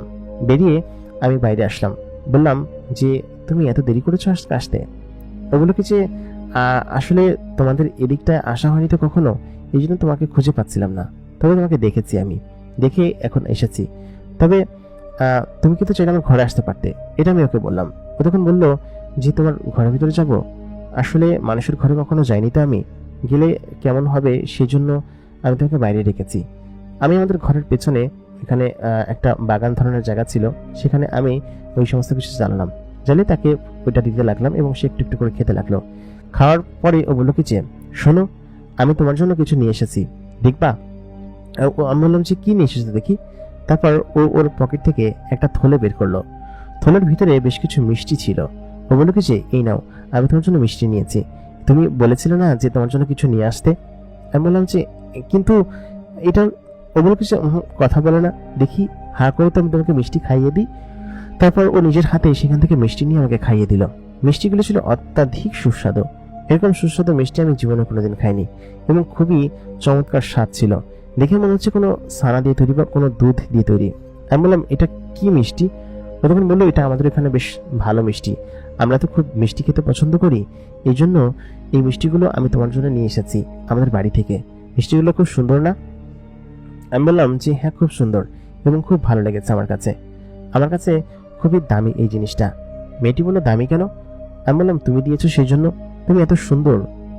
বেরিয়ে আমি বাইরে আসলাম, বললাম যে তুমি এত দেরি করেছো আসতে? ওগুলো কি যে আসলে তোমাদের এদিকটায় আসা হয়নি তো কখনো, এই জন্য তোমাকে খুঁজে পাচ্ছিলাম না। তবে তোমাকে দেখেছি, আমি দেখে এখন এসেছি। তবে তুমি কিন্তু চাইলে আমার ঘরে আসতে পারতে, এটা আমি ওকে বললাম। ও তখন বললো যে তোমার ঘরের ভিতরে যাব? আসলে মানুষের ঘরে কখনো যাইনি তো আমি, গেলে কেমন হবে সেজন্য আমি তোমাকে বাইরে রেখেছি। আমি আমাদের ঘরের পেছনে এখানে একটা বাগান ধরনের জায়গা ছিল, সেখানে আমি ওই সমস্ত কিছু জানলাম, জানি তাকে ওইটা দিতে লাগলাম এবং সে একটু একটু করে খেতে লাগলো। খাওয়ার পরে ও বললো কি যে, শোনো, আমি তোমার জন্য কিছু নিয়ে এসেছি, দেখবা? আমি বললাম যে কি নিয়ে এসেছো দেখি। তারপর ও ওর পকেট থেকে একটা থলে বের করলো। থলের ভিতরে বেশ কিছু মিষ্টি ছিল। ও বললো কি যে, এই নাও, আমি তোমার জন্য মিষ্টি নিয়েছি, তুমি বলেছিলে না যে তোমার জন্য কিছু নিয়ে আসতে। আমি বললাম যে কিন্তু এটা। ও বললো কি যে, কথা বলে না, দেখি হাঁ করে তো আমি তোমাকে মিষ্টি খাইয়ে দিই। তারপর ও নিজের হাতে সেখান থেকে মিষ্টি নিয়ে আমাকে খাইয়ে দিল। মিষ্টিগুলো ছিল অত্যাধিক সুস্বাদু। এরকম সুস্বাদু মিষ্টি আমি জীবনে কোনোদিন খাইনি এবং খুবই চমৎকার স্বাদ ছিল। দেখে মনে হচ্ছে কোনো ছানা দিয়ে তৈরি বা কোনো দুধ দিয়ে তৈরি। আমি বললাম, এটা কি মিষ্টি? ও তখন বললো, এটা আমাদের এখানে বেশ ভালো মিষ্টি, আমরা তো খুব মিষ্টি খেতে পছন্দ করি, এই জন্য এই মিষ্টিগুলো আমি তোমার জন্য নিয়ে এসেছি আমাদের বাড়ি থেকে। মিষ্টিগুলো খুব সুন্দর না? আমি বললাম যে হ্যাঁ, খুব সুন্দর এবং খুব ভালো লেগেছে আমার কাছে, আমার কাছে খুবই দামি এই জিনিসটা। মেয়েটি বললো, দামি কেন? আমি বললাম, তুমি দিয়েছো সেই জন্য। তুমি এত সুন্দর,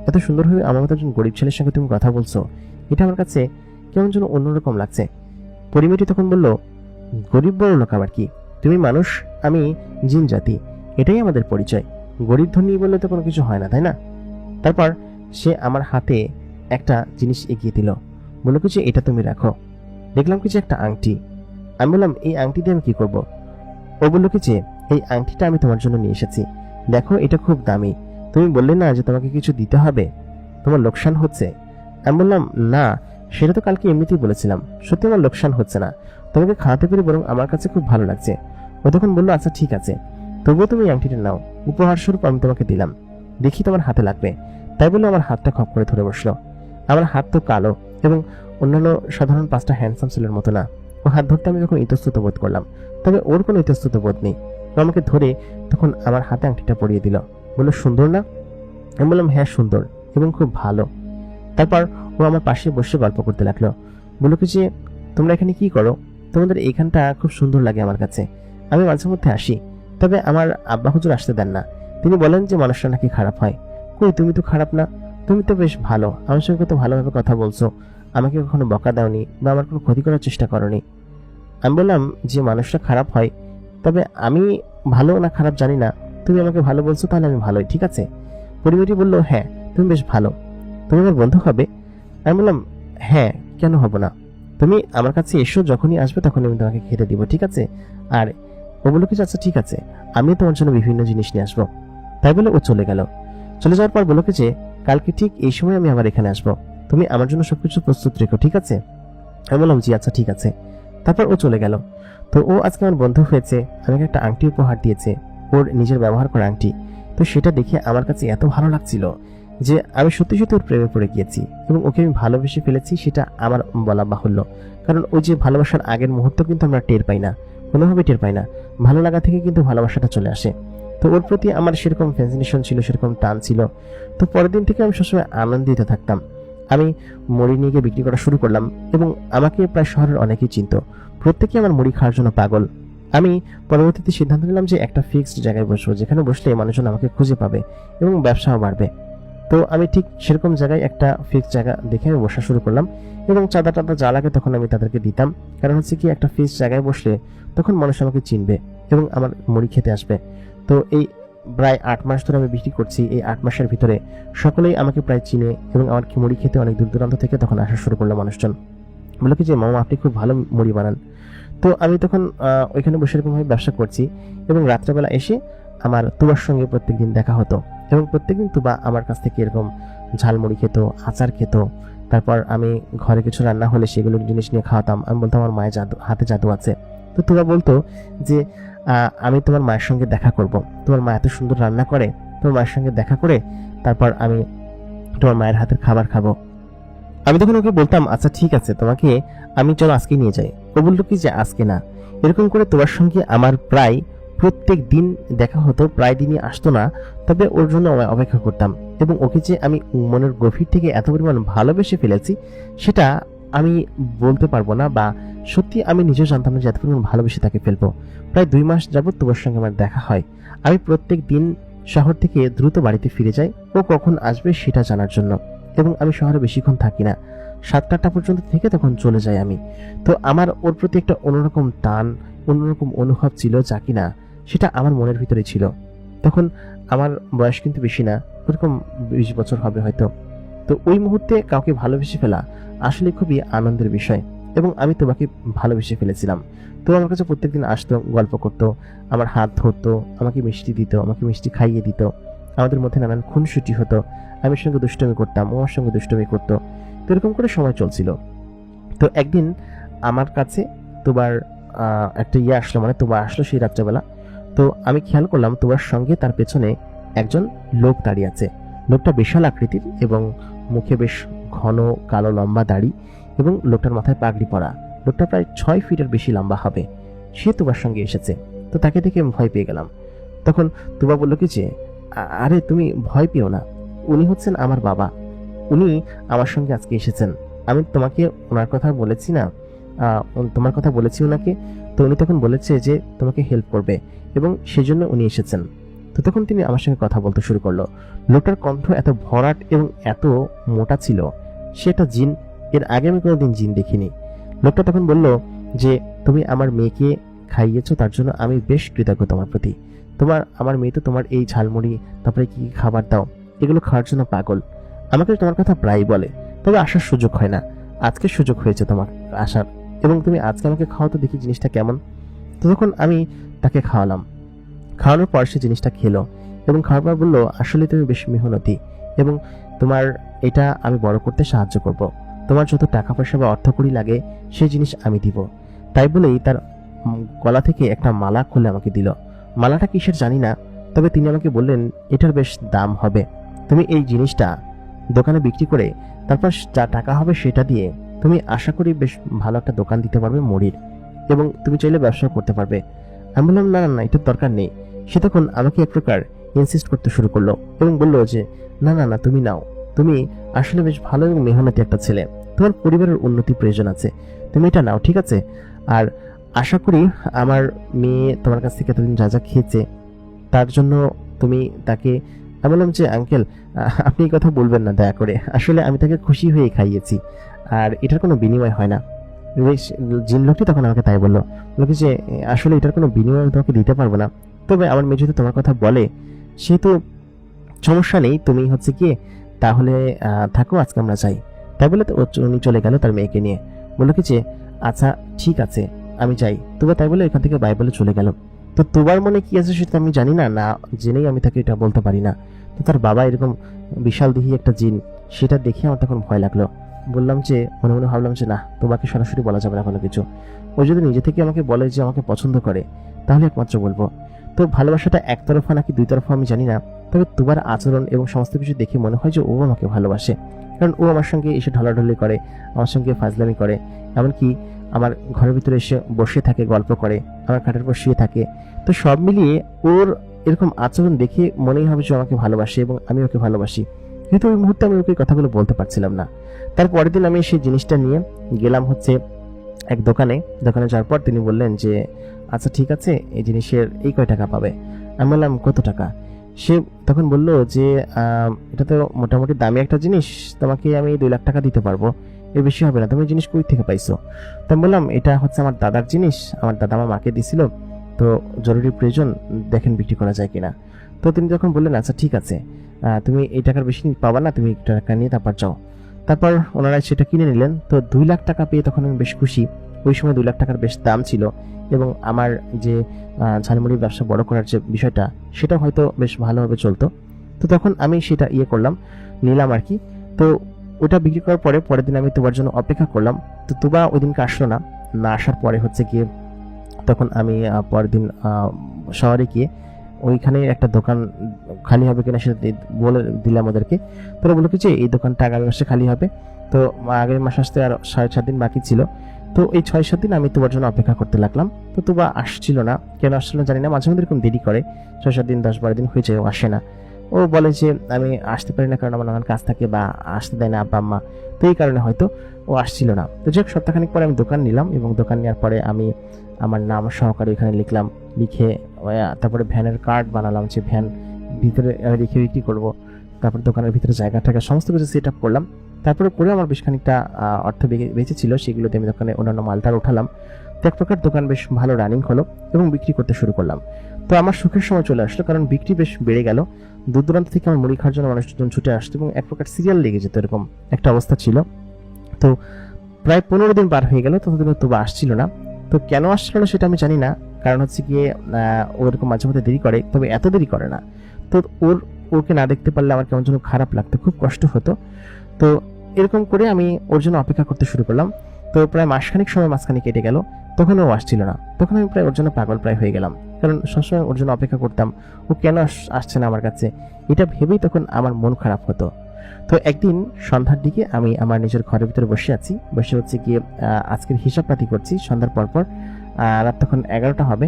এত সুন্দর হয়ে আমার মতো একজন গরিব ছেলের সঙ্গে তুমি কথা বলছো, এটা আমার কাছে কেমন যেন অন্যরকম লাগছে। পরিমেয়টি তখন বলল, গরিব বড় লোক আবার কি, তুমি মানুষ, আমি জিন জাতি, এটাই আমাদের পরিচয়, গরিব ধনী বললে তো কোনো কিছু হয় না, তাই না? তারপর সে আমার হাতে একটা জিনিস এগিয়ে দিল, বললো কিছু, এটা তুমি রাখো। দেখলাম কিছু একটা আংটি। আমি বললাম, এই আংটি দিয়ে আমি কি করব? ও বললো কি যে, এই আংটিটা আমি তোমার জন্য নিয়ে এসেছি, দেখো এটা খুব দামি, তুমি বললে না যে তোমাকে কিছু দিতে হবে, তোমার লোকসান হচ্ছে। আমি বললাম, না, সেটা তো কালকে এমনিতেই বলেছিলাম, সত্যি আমার লোকসান হচ্ছে না, তোমাকে খাওয়াতে পেরে বরং আমার কাছে খুব ভালো লাগছে। ও তখন বললো, আচ্ছা ঠিক আছে, তবুও তুমি এই আংটিটা নাও, উপহার স্বরূপ আমি তোমাকে দিলাম, দেখি তোমার হাতে লাগবে। তাই বলে আমার হাতটা খপ করে ধরে বসলো। আমার হাত তো কালো এবং অন্যান্য সাধারণ 5টা হ্যান্ডসাম ছেলের মতো না। ও হাত ধরতে আমি যখন ইতস্তত বোধ করলাম, তবে ওর কোনো ইতস্তত বোধ নেই। ও আমাকে ধরে তখন আমার হাতে আংটিটা পরিয়ে দিল, বললো, সুন্দর না? আমি বললাম, হ্যাঁ সুন্দর এবং খুব ভালো। তারপর ও আমার পাশে বসে গল্প করতে লাগলো, বললো কি যে, তোমরা এখানে কি করো? তোমাদের এইখানটা খুব সুন্দর লাগে আমার কাছে, আমি মাঝে মধ্যে আসি, তবে আমার আব্বা হুজুর আসতে দেন না, তিনি বলেন যে মানুষরা নাকি খারাপ হয়। কই, তুমি তো খারাপ না, তুমি তো বেশ ভালো, আমার সঙ্গে তো ভালোভাবে কথা বলছো, আমাকে কখনো বকা দাওনি বা আমার কোনো ক্ষতি করার চেষ্টা করনি। আমি বললাম যে মানুষরা খারাপ হয়, তবে আমি ভালো না খারাপ জানি না, তুমি আমাকে ভালো বলছো তাহলে আমি ভালোই, ঠিক আছে? পরিমেয়টি বললো, হ্যাঁ তুমি বেশ ভালো, তুমি আমার বন্ধু হবে? আমি বললাম, হ্যাঁ, কেন হব না, তুমি আমার কাছে এসো, যখনই আসবে তখন আমি তোমাকে খেতে দিব, ঠিক আছে? আর ও বললো কিছু, আচ্ছা ঠিক আছে, আমি তোমার জন্য বিভিন্ন জিনিস নিয়ে আসবো। তাই বলে ও চলে গেল। চলে যাওয়ার পর বললো কি যে, কালকে ঠিক এই সময় আমি আবার এখানে আসবো, তুমি আমার জন্য সবকিছু প্রস্তুত রেখো, ঠিক আছে? আমি বললাম, জি আচ্ছা ঠিক আছে। তারপর ও চলে গেল। তো ও আজকে আমার বন্ধু হয়েছে, আমাকে একটা আংটি উপহার দিয়েছে, ওর নিজের ব্যবহার করা আংটি। তো সেটা দেখে আমার কাছে এত ভালো লাগছিল যে আমি সত্যি সত্যি ওর প্রেমে পড়ে গিয়েছি এবং ওকে আমি ভালোবেসে ফেলেছি, সেটা আমার বলা বাহুল্য। কারণ ওই যে ভালোবাসার আগের মুহূর্ত কিন্তু আমরা টের পাই না, কোনোভাবে টের পাই না, ভালো লাগা থেকে কিন্তু ভালোবাসাটা চলে আসে। তো ওর প্রতি আমার সেরকম ফ্যাসিনেশন ছিল, সেরকম টান ছিল। তো পরের দিন থেকে আমি সবসময় আনন্দিত থাকতাম। আমি মুড়ি নিয়ে গিয়ে বিক্রি করা শুরু করলাম এবং আমাকে প্রায় শহরের অনেকেই চিনত, প্রত্যেকে আমার মুড়ি খাওয়ার জন্য পাগল। আমি পরবর্তীতে সিদ্ধান্ত নিলাম যে একটা ফিক্সড জায়গায় বসবো, যেখানে বসলে মানুষজন আমাকে খুঁজে পাবে এবং ব্যবসাও বাড়বে। তো আমি ঠিক সেরকম জায়গায় একটা ফিক্সড জায়গা দেখে আমি বসা শুরু করলাম এবং চাঁদা টাদা যা লাগে তখন আমি তাদেরকে দিতাম। কারণ হচ্ছে কি, একটা ফিক্সড জায়গায় বসলে তখন মানুষ আমাকে চিনবে এবং আমার মুড়ি খেতে আসবে। তো এই প্রায় 8 মাস ধরে আমি বিক্রি করছি। এই 8 মাসের ভিতরে সকলেই আমাকে প্রায় চিনে এবং আমার মুড়ি খেতে অনেক দূর দূরান্ত থেকে তখন আসা শুরু করলো মানুষজন। বললো কি যে, মামা আপনি খুব ভালো মুড়ি বানান। তো আমি তখন ওইখানে বসে এরকমভাবে ব্যবসা করছি এবং রাত্রেবেলা এসে আমার তুবার সঙ্গে প্রত্যেকদিন দেখা হতো এবং প্রত্যেকদিন তুবা আমার কাছ থেকে এরকম ঝালমুড়ি খেত, আচার খেত। তারপর আমি ঘরে কিছু রান্না হলে সেগুলো জিনিস নিয়ে খাওয়াতাম। আমি বলতাম আমার মায়ের হাতে জাদু আছে। তো তুবা বলতো যে, আমি তোমার মায়ের সঙ্গে দেখা করব, তোমার মা এত সুন্দর রান্না করে, তোমার মায়ের সঙ্গে দেখা করে তারপর আমি তোমার মায়ের হাতের খাবার খাবো। আমি তখন ওকে বলতাম, আচ্ছা ঠিক আছে, তোমাকে আমি চলো আজকে নিয়ে যাই। ও বললো কি যে, আজকে না। এরকম করে তোমার সঙ্গে আমার প্রায় প্রত্যেক দিন দেখা হতো, প্রায় দিনই আসতো না, তবে ওর জন্য অপেক্ষা করতাম এবং ওকে যে আমি মনের গভীর থেকে এত পরিমাণ ভালোবেসে ফেলেছি সেটা আমি বলতে পারবো না, বা সত্যি আমি নিজেও জানতাম না যে এত পরিমাণ ভালোবেসে তাকে ফেলবো। প্রায় 2 মাস যাবত তোমার সঙ্গে আমার দেখা হয়। আমি প্রত্যেক দিন শহর থেকে দ্রুত বাড়িতে ফিরে যাই ও কখন আসবে সেটা জানার জন্য এবং আমি শহরে বেশিক্ষণ থাকি না, 7টা-8টা পর্যন্ত থেকে তখন চলে যাই আমি। তো আমার ওর প্রতি একটা অন্যরকম টান, অন্যরকম অনুভব ছিল যা কিনা সেটা আমার মনের ভিতরে ছিল। তখন আমার বয়স কিন্তু বেশি না, ওরকম 20 বছর হবে হয়তো। তো ওই মুহূর্তে কাউকে ভালোবেসে ফেলা আসলে খুবই আনন্দের বিষয়, এবং আমি তোমাকে ভালোবেসে ফেলেছিলাম। তো আমার কাছে প্রত্যেকদিন আসতো, গল্প করতো, আমার হাত ধরতো, আমাকে মিষ্টি দিত, আমাকে মিষ্টি খাইয়ে দিত। আমাদের মধ্যে নানান খুনসুটি হতো, আমি ওর সঙ্গে দুষ্টুমি করতাম, ও আমার সঙ্গে দুষ্টুমি করতো। তো এরকম করে সময় চলছিল। তো একদিন আমার কাছে তোমার একটা আসলো, মানে তোমার আসলো সেই রাত্রেবেলা। তো আমি খেয়াল করলাম তোমার সঙ্গে তার পেছনে একজন লোক দাঁড়িয়ে আছে। লোকটা বিশাল আকৃতির এবং মুখে বেশ ঘন কালো লম্বা দাড়ি, এবং লোকটার মাথায় পাগড়ি পরা। লোকটা প্রায় 6 ফিটের বেশি লম্বা হবে। সে তোমার সঙ্গে এসেছে। তো তাকে দেখে আমি ভয় পেয়ে গেলাম। তখন তুবা বলল কি যে, আরে তুমি ভয় পেও না, উনি হচ্ছেন আমার বাবা, উনি আমার সঙ্গে আজকে এসেছেন। আমি তোমাকে ওনার কথা বলেছি না, তোমার কথা বলেছি ওনাকে। তো উনি তখন বলেছে যে তোমাকে হেল্প করবে, এবং সেজন্য উনি এসেছেন। তো তখন তিনি আমার সঙ্গে কথা বলতে শুরু করলো। লোকটার কণ্ঠ এত ভরাট এবং এত মোটা ছিল, সেটা জিন। এর আগে আমি কোনোদিন জিন দেখিনি। লোকটা তখন বলল যে তুমি আমার মেয়েকে খাইয়েছো, তার জন্য আমি বেশ কৃতজ্ঞ তোমার প্রতি। আমার মেয়ে তো তোমার এই ঝালমুড়ি, তারপরে কি খাবার দাও, এগুলো খাওয়ার জন্য পাগল। আমাকে তোমার কথা প্রায় বলে, তবে আসার সুযোগ হয় না। আজকে সুযোগ হয়েছে তোমার আসার, এবং তুমি আজকে আমাকে খাওয়াতো, দেখি জিনিসটা কেমন। তো তখন আমি তাকে খাওয়ালাম। খাওয়ানোর পর সে জিনিসটা খেলো, এবং খাওয়ার পর বললো, আসলে তুমি বেশ মেহনতি, এবং তোমার এটা আমি বড় করতে সাহায্য করব। তোমার যত টাকা পয়সা বা অর্থকড়ি লাগে সেই জিনিস আমি দিব। তাই বলেই তার গলা থেকে একটা মালা খুলে আমাকে দিল। মালাটা কিসের জানি না, তবে তিনি আমাকে বললেন, এটার বেশ দাম হবে। তুমি এই জিনিসটা দোকানে বিক্রি করে তারপর যা টাকা হবে সেটা দিয়ে তুমি আশা করি বেশ ভালো একটা দোকান দিতে পারবে মুড়ির, এবং তুমি চাইলে ব্যবসা করতে পারবে। আমি বললাম, না না না, এটার দরকার নেই। সে তখন আমাকে এক প্রকার ইনসিস্ট করতে শুরু করলো, এবং বলল যে না না না, তুমি নাও, তুমি আসলে বেশ ভালো এবং মেহনতি একটা ছেলে, তোমার পরিবারের উন্নতি প্রয়োজন আছে, তুমি এটা নাও, ঠিক আছে? আর আশা করি আমার মেয়ে তোমার কাছ থেকে এতদিন যা যা খেয়েছে তার জন্য তুমি তাকে। আমি বললাম যে আঙ্কেল, আপনি এই কথা বলবেন না দয়া করে, আসলে আমি তাকে খুশি হয়ে খাইয়েছি, আর এটার কোনো বিনিময় হয় না। জিন লোকটি তখন আমাকে তাই বললো, বললো যে আসলে এটার কোনো বিনিময় আমি তোমাকে দিতে পারবো না, তবে আমার মেয়ে যদি তোমার কথা বলে সেহেতু সমস্যা নেই, তুমি হচ্ছে গিয়ে তাহলে থাকো, আজকে আমরা যাই। তাই বলে তো উনি চলে গেল তার মেয়েকে নিয়ে। বললো কি যে আচ্ছা ঠিক আছে আমি যাই। তুবা তাই বলে এখান থেকে বাই বলে চলে গেল। তো তোমার মনে কি আছে সেটা আমি জানি না, না জেনেই আমি তাকে এটা বলতে পারি না। তো তার বাবা এরকম বিশাল দেহি একটা জিন, সেটা দেখে আমার তখন ভয় লাগলো। বললাম যে মনে মনে ভাবলাম যে না, তোমাকে সরাসরি বলা যাবে না কোনো কিছু। ও যদি নিজে থেকে আমাকে বলে যে আমাকে পছন্দ করে, তাহলে একমাত্র বলবো। তো ভালোবাসাটা একতরফা নাকি দুই তরফা আমি জানি না, তবে তোমার আচরণ এবং সমস্ত কিছু দেখে মনে হয় যে ও আমাকে ভালোবাসে, কারণ ও আমার সঙ্গে এসে ঢলাঢলি করে, আমার সঙ্গে ফাজলামি করে, এমনকি আমার ঘরের ভিতরে এসে বসে থাকে, গল্প করে, আমার খাটের উপর শুয়ে থাকে। তো সব মিলিয়ে ওর এরকম আচরণ দেখে মনেই হবে যে আমাকে ভালোবাসে এবং আমি ওকে ভালোবাসি, কিন্তু ওই মুহূর্তে আমি ওকে কথাগুলো বলতে পারছিলাম না। তার পরের দিন আমি সেই জিনিসটা নিয়ে গেলাম হচ্ছে এক দোকানে যাওয়ার পর তিনি বললেন যে আচ্ছা ঠিক আছে, এই জিনিসের এই কয় টাকা পাবে। আমি বললাম কত টাকা? সে তখন বলল যে এটা তো মোটামুটি দামি একটা জিনিস, তোমাকে আমি 2 লাখ টাকা দিতে পারবো, এর বেশি হবে না। তুমি জিনিস কই থেকে পাইছো? তো আমি বললাম এটা হচ্ছে আমার দাদার জিনিস, আমার দাদা আমার মাকে দিছিল, তো জরুরি প্রয়োজন, দেখেন বিক্রি করা যায় কিনা। তো তিনি যখন বললেন আচ্ছা ঠিক আছে, তুমি এই টাকার বেশি পাবা না, তুমি টাকা নিয়ে তারপর যাও। তারপর ওনারা সেটা কিনে নিলেন। তো 2 লাখ টাকা পেয়ে তখন আমি বেশ খুশি। ওই সময় 2 লাখ টাকার বেশ দাম ছিল, এবং আমার যে ঝালমুড়ির ব্যবসা বড় করার যে বিষয়টা, সেটা হয়তো বেশ ভালোভাবে চলতো। তো তখন আমি সেটা করলাম, নিলাম আর কি। তো ওটা বিক্রি করার পরের দিন আমি তোমার জন্য অপেক্ষা করলাম। তো তুবা ওই দিনকে আসলো না। না আসার পরে হচ্ছে গিয়ে তখন আমি পরের দিন শহরে গিয়ে ওইখানে একটা দোকান খালি হবে কিনা সেটা বলে দিলাম ওদেরকে। তোরা বললো কি যে এই দোকানটা আগামী মাসে খালি হবে। তো আগামী মাস আসতে আর 6-7 দিন বাকি ছিল। তো এই 6-7 দিন আমি তোমার জন্য অপেক্ষা করতে লাগলাম। তো তুবা আসছিল না, কেন আসছিল না জানি না, মাঝে মধ্যে এরকম দেরি করে, 6-7 দিন 10-12 দিন হয়ে যায় ও আসে না। ও বলে যে আমি আসতে পারি না কারণ আমার নানান কাজ থাকে, বা আসতে দেয় না আব্বা আম্মা, তো এই কারণে হয়তো ও আসছিল না। তো যাক, সপ্তাহখানিক পরে আমি দোকান নিলাম, এবং দোকান নেওয়ার পরে আমি আমার নাম সহকারে এখানে লিখলাম, লিখে তারপরে ভ্যানের কার্ড বানালাম যে ভ্যান ভিতরে রেখে বিক্রি করবো। তারপর দোকানের ভিতরে জায়গা টাকা সমস্ত কিছু সেট আপ করলাম। তারপরে করে আমার বেশ খানিকটা অর্থ বেঁচেছিল, সেগুলোতে আমি দোকানে অন্যান্য মালটার উঠালাম। তো এক প্রকার দোকান বেশ ভালো রানিং হলো এবং বিক্রি করতে শুরু করলাম। তো আমার সুখের সময় চলে আসলো, কারণ বিক্রি বেশ বেড়ে গেল। দূর দূরান্ত থেকে আমার মুড়ি খাওয়ার জন্য মানুষজন ছুটে আসতো এবং এক প্রকার সিরিয়াল লেগে যেত, এরকম একটা অবস্থা ছিল। তো প্রায় 15 দিন পার হয়ে গেল, ততদিনও তবু আসছিল না। তো কেন আসছিল না সেটা আমি জানি না, কারণ হচ্ছে গিয়ে ওরকম মাঝে মধ্যে দেরি করে, তবে এত দেরি করে না। তো ওকে না দেখতে পারলে আমার কেমন যেন খারাপ লাগতো, খুব কষ্ট হতো। তো এরকম করে আমি ওর জন্য অপেক্ষা করতে শুরু করলাম। তো প্রায় মাসখানেক সময় মাঝখানে কেটে গেল, তখন ও আসছিল না। তখন আমি প্রায় ওর জন্য পাগল প্রায় হয়ে গেলাম, কারণ সবসময় ওর জন্য অপেক্ষা করতাম, ও কেন আসছে না আমার কাছে, এটা ভেবেই তখন আমার মন খারাপ হতো। তো একদিন সন্ধ্যার দিকে আমি আমার নিজের ঘরের ভিতরে বসে আছি, বসে হচ্ছে গিয়ে আজকের হিসাব পাতি করছি। সন্ধ্যার পরপর রাত তখন 11টা হবে।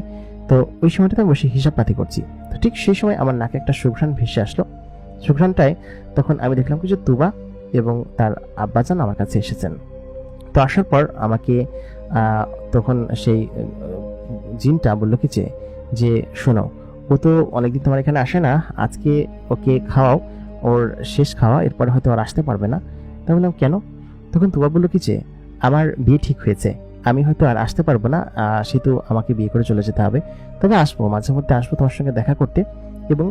তো ওই সময়টাতে আমি বসে হিসাব পাতি করছি। তো ঠিক সেই সময় আমার নাকে একটা সুঘ্রাণ ভেসে আসলো। সুঘ্রাণটায় তখন আমি দেখলাম কি যে তুবা এবং তার আব্বাজান আমার কাছে এসেছেন। তো আসার পর আমাকে তখন সেই জিনটা বললো কি যে শোনো, ও তো অনেকদিন তোমার এখানে আসে না, আজকে ওকে খাওয়াও, ওর শেষ খাওয়া, এরপরে হয়তো আর আসতে পারবে না। তা বললাম কেন? তখন তুবা বললো কি যে আমার বিয়ে ঠিক হয়েছে, আমি হয়তো আর আসতে পারবো না, সেহেতু আমাকে বিয়ে করে চলে যেতে হবে। তবে আসবো, মাঝে মধ্যে আসবো তোমার সঙ্গে দেখা করতে, এবং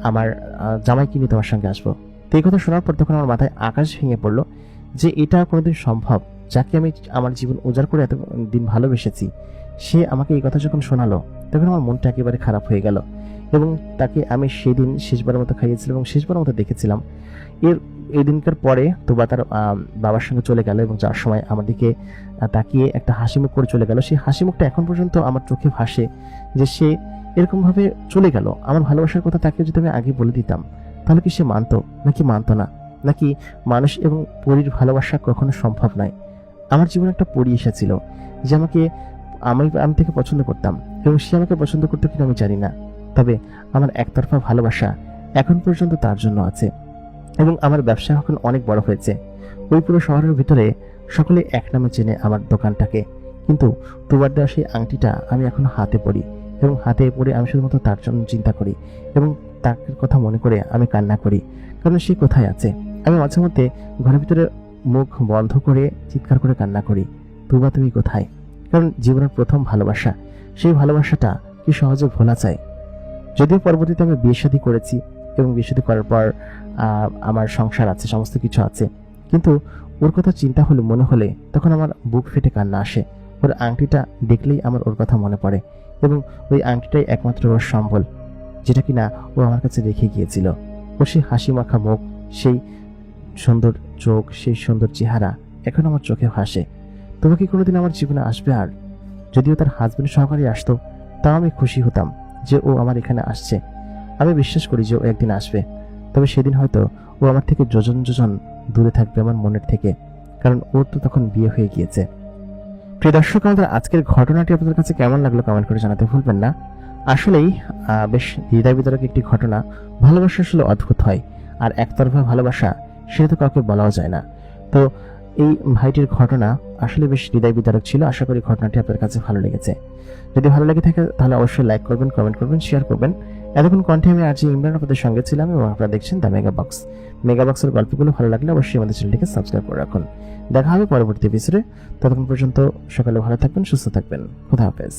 আমার জামাইকে নিয়ে তোমার সঙ্গে আসবো। তো এই কথা শোনার পর তখন আমার মাথায় আকাশ ভেঙে পড়লো যে এটা কোনোদিন সম্ভব? যাকে আমি আমার জীবন উজাড় করে এত দিন ভালোবেসেছি, সে আমাকে এই কথা যখন শোনালো, তখন আমার মনটা একেবারে খারাপ হয়ে গেল। এবং তাকে আমি সেদিন শেষবারের মতো খাইয়েছিলাম এবং শেষবারের মতো দেখেছিলাম। এই দিনকার পরে তোবা তার বাবার সঙ্গে চলে গেল এবং যার সময় আমার দিকে তাকিয়ে একটা হাসি মুখ করে চলে গেল। সেই হাসি মুখটা এখন পর্যন্ত আমার চোখে ভাসে, যে সে এরকম ভাবে চলে গেল। আমার ভালোবাসার কথা তাকে যদি আমি আগে বলে দিতাম, তাহলে কি সে মানতো নাকি মানতো না, নাকি মানুষ এবং পরীর ভালোবাসা কখনো সম্ভব নয়? আমার জীবনে একটা পরী এসেছিল যে আমি থেকে পছন্দ করতাম, এবং সে আমাকে পছন্দ করতো কিনা আমি জানি না, তবে আমার একতরফা ভালোবাসা এখন পর্যন্ত তার জন্য আছে। এবং আমার ব্যবসা এখন অনেক বড় হয়েছে। ওই পুরো শহরের ভিতরে সকলে এক নামে চেনে আমার দোকানটাকে। কিন্তু তুবার দেওয়া সেই আংটিটা আমি এখন হাতে পরি, এবং হাতে পরে আমি শুধুমাত্র তার জন্য চিন্তা করি এবং তার কথা মনে করে আমি কান্না করি, কারণ সে কোথায় আছে। আমি মাঝে মধ্যে ঘরের ভিতরে মুখ বন্ধ করে চিৎকার করে কান্না করি, তুবা তুমি কোথায়? কারণ জীবনের প্রথম ভালোবাসা, সেই ভালোবাসাটা কি সহজে ভোলা যায়? যদিও পরবর্তীতে আমি বিয়ে শাদী করেছি এবং বিয়ে শাদী করার পর আমার সংসার আছে, সমস্ত কিছু আছে, কিন্তু ওর কথা চিন্তা হলে মনে হলে তখন আমার বুক ফেটে কান্না আসে। ওর আংটিটা দেখলেই আমার ওর কথা মনে পড়ে, এবং ওই আংটিটাই একমাত্র ওর সম্বল, যেটা কিনা ও আমার কাছে রেখে গিয়েছিল। ওর সেই হাসি মাখা মুখ, সেই সুন্দর চোখ, সেই সুন্দর চেহারা এখন আমার চোখে ভাসে। তবে কি কোনোদিন আমার জীবনে আসবে? আর যদিও তার হাজবেন্ড সহকারে আসতো, তাও আমি খুশি হতাম যে ও আমার এখানে আসছে। আমি বিশ্বাস করি যে ও একদিন আসবে, তবে সেদিন হয়তো ও আমার থেকে যোজন যোজন দূরে থাকবে আমার মনের থেকে, কারণ ওর তো তখন বিয়ে হয়ে গিয়েছে। প্রিয় দর্শক, আমাদের আজকের ঘটনাটি আপনাদের কাছে কেমন লাগলো কমেন্ট করে জানাতে ভুলবেন না। আসলেই বেশ হৃদয় বিদারক একটি ঘটনা। ভালোবাসা আসলে অদ্ভুত হয়, আর একতরফা ভালোবাসা সেটা তো কাউকে বলাও যায় না। তো এই ভাইটির ঘটনা আসলে বেশ হৃদয় বিদারক ছিল। আশা করি ঘটনাটি আপনার কাছে ভালো লেগেছে। যদি ভালো লেগে থাকে তাহলে অবশ্যই লাইক করবেন, কমেন্ট করবেন, শেয়ার করবেন। এতক্ষণ কণ্ঠে আমি আজ ইমরান আপনাদের সঙ্গে ছিলাম, এবং আপনারা দেখছেন দ্য মেগা বক্স। মেগা বক্সের গল্পগুলো ভালো লাগলে অবশ্যই আমাদের চ্যানেলটিকে সাবস্ক্রাইব করে রাখুন। দেখা হবে পরবর্তী এপিসোডে। ততক্ষণ পর্যন্ত সকালে ভালো থাকবেন, সুস্থ থাকবেন। খোদা হাফেজ।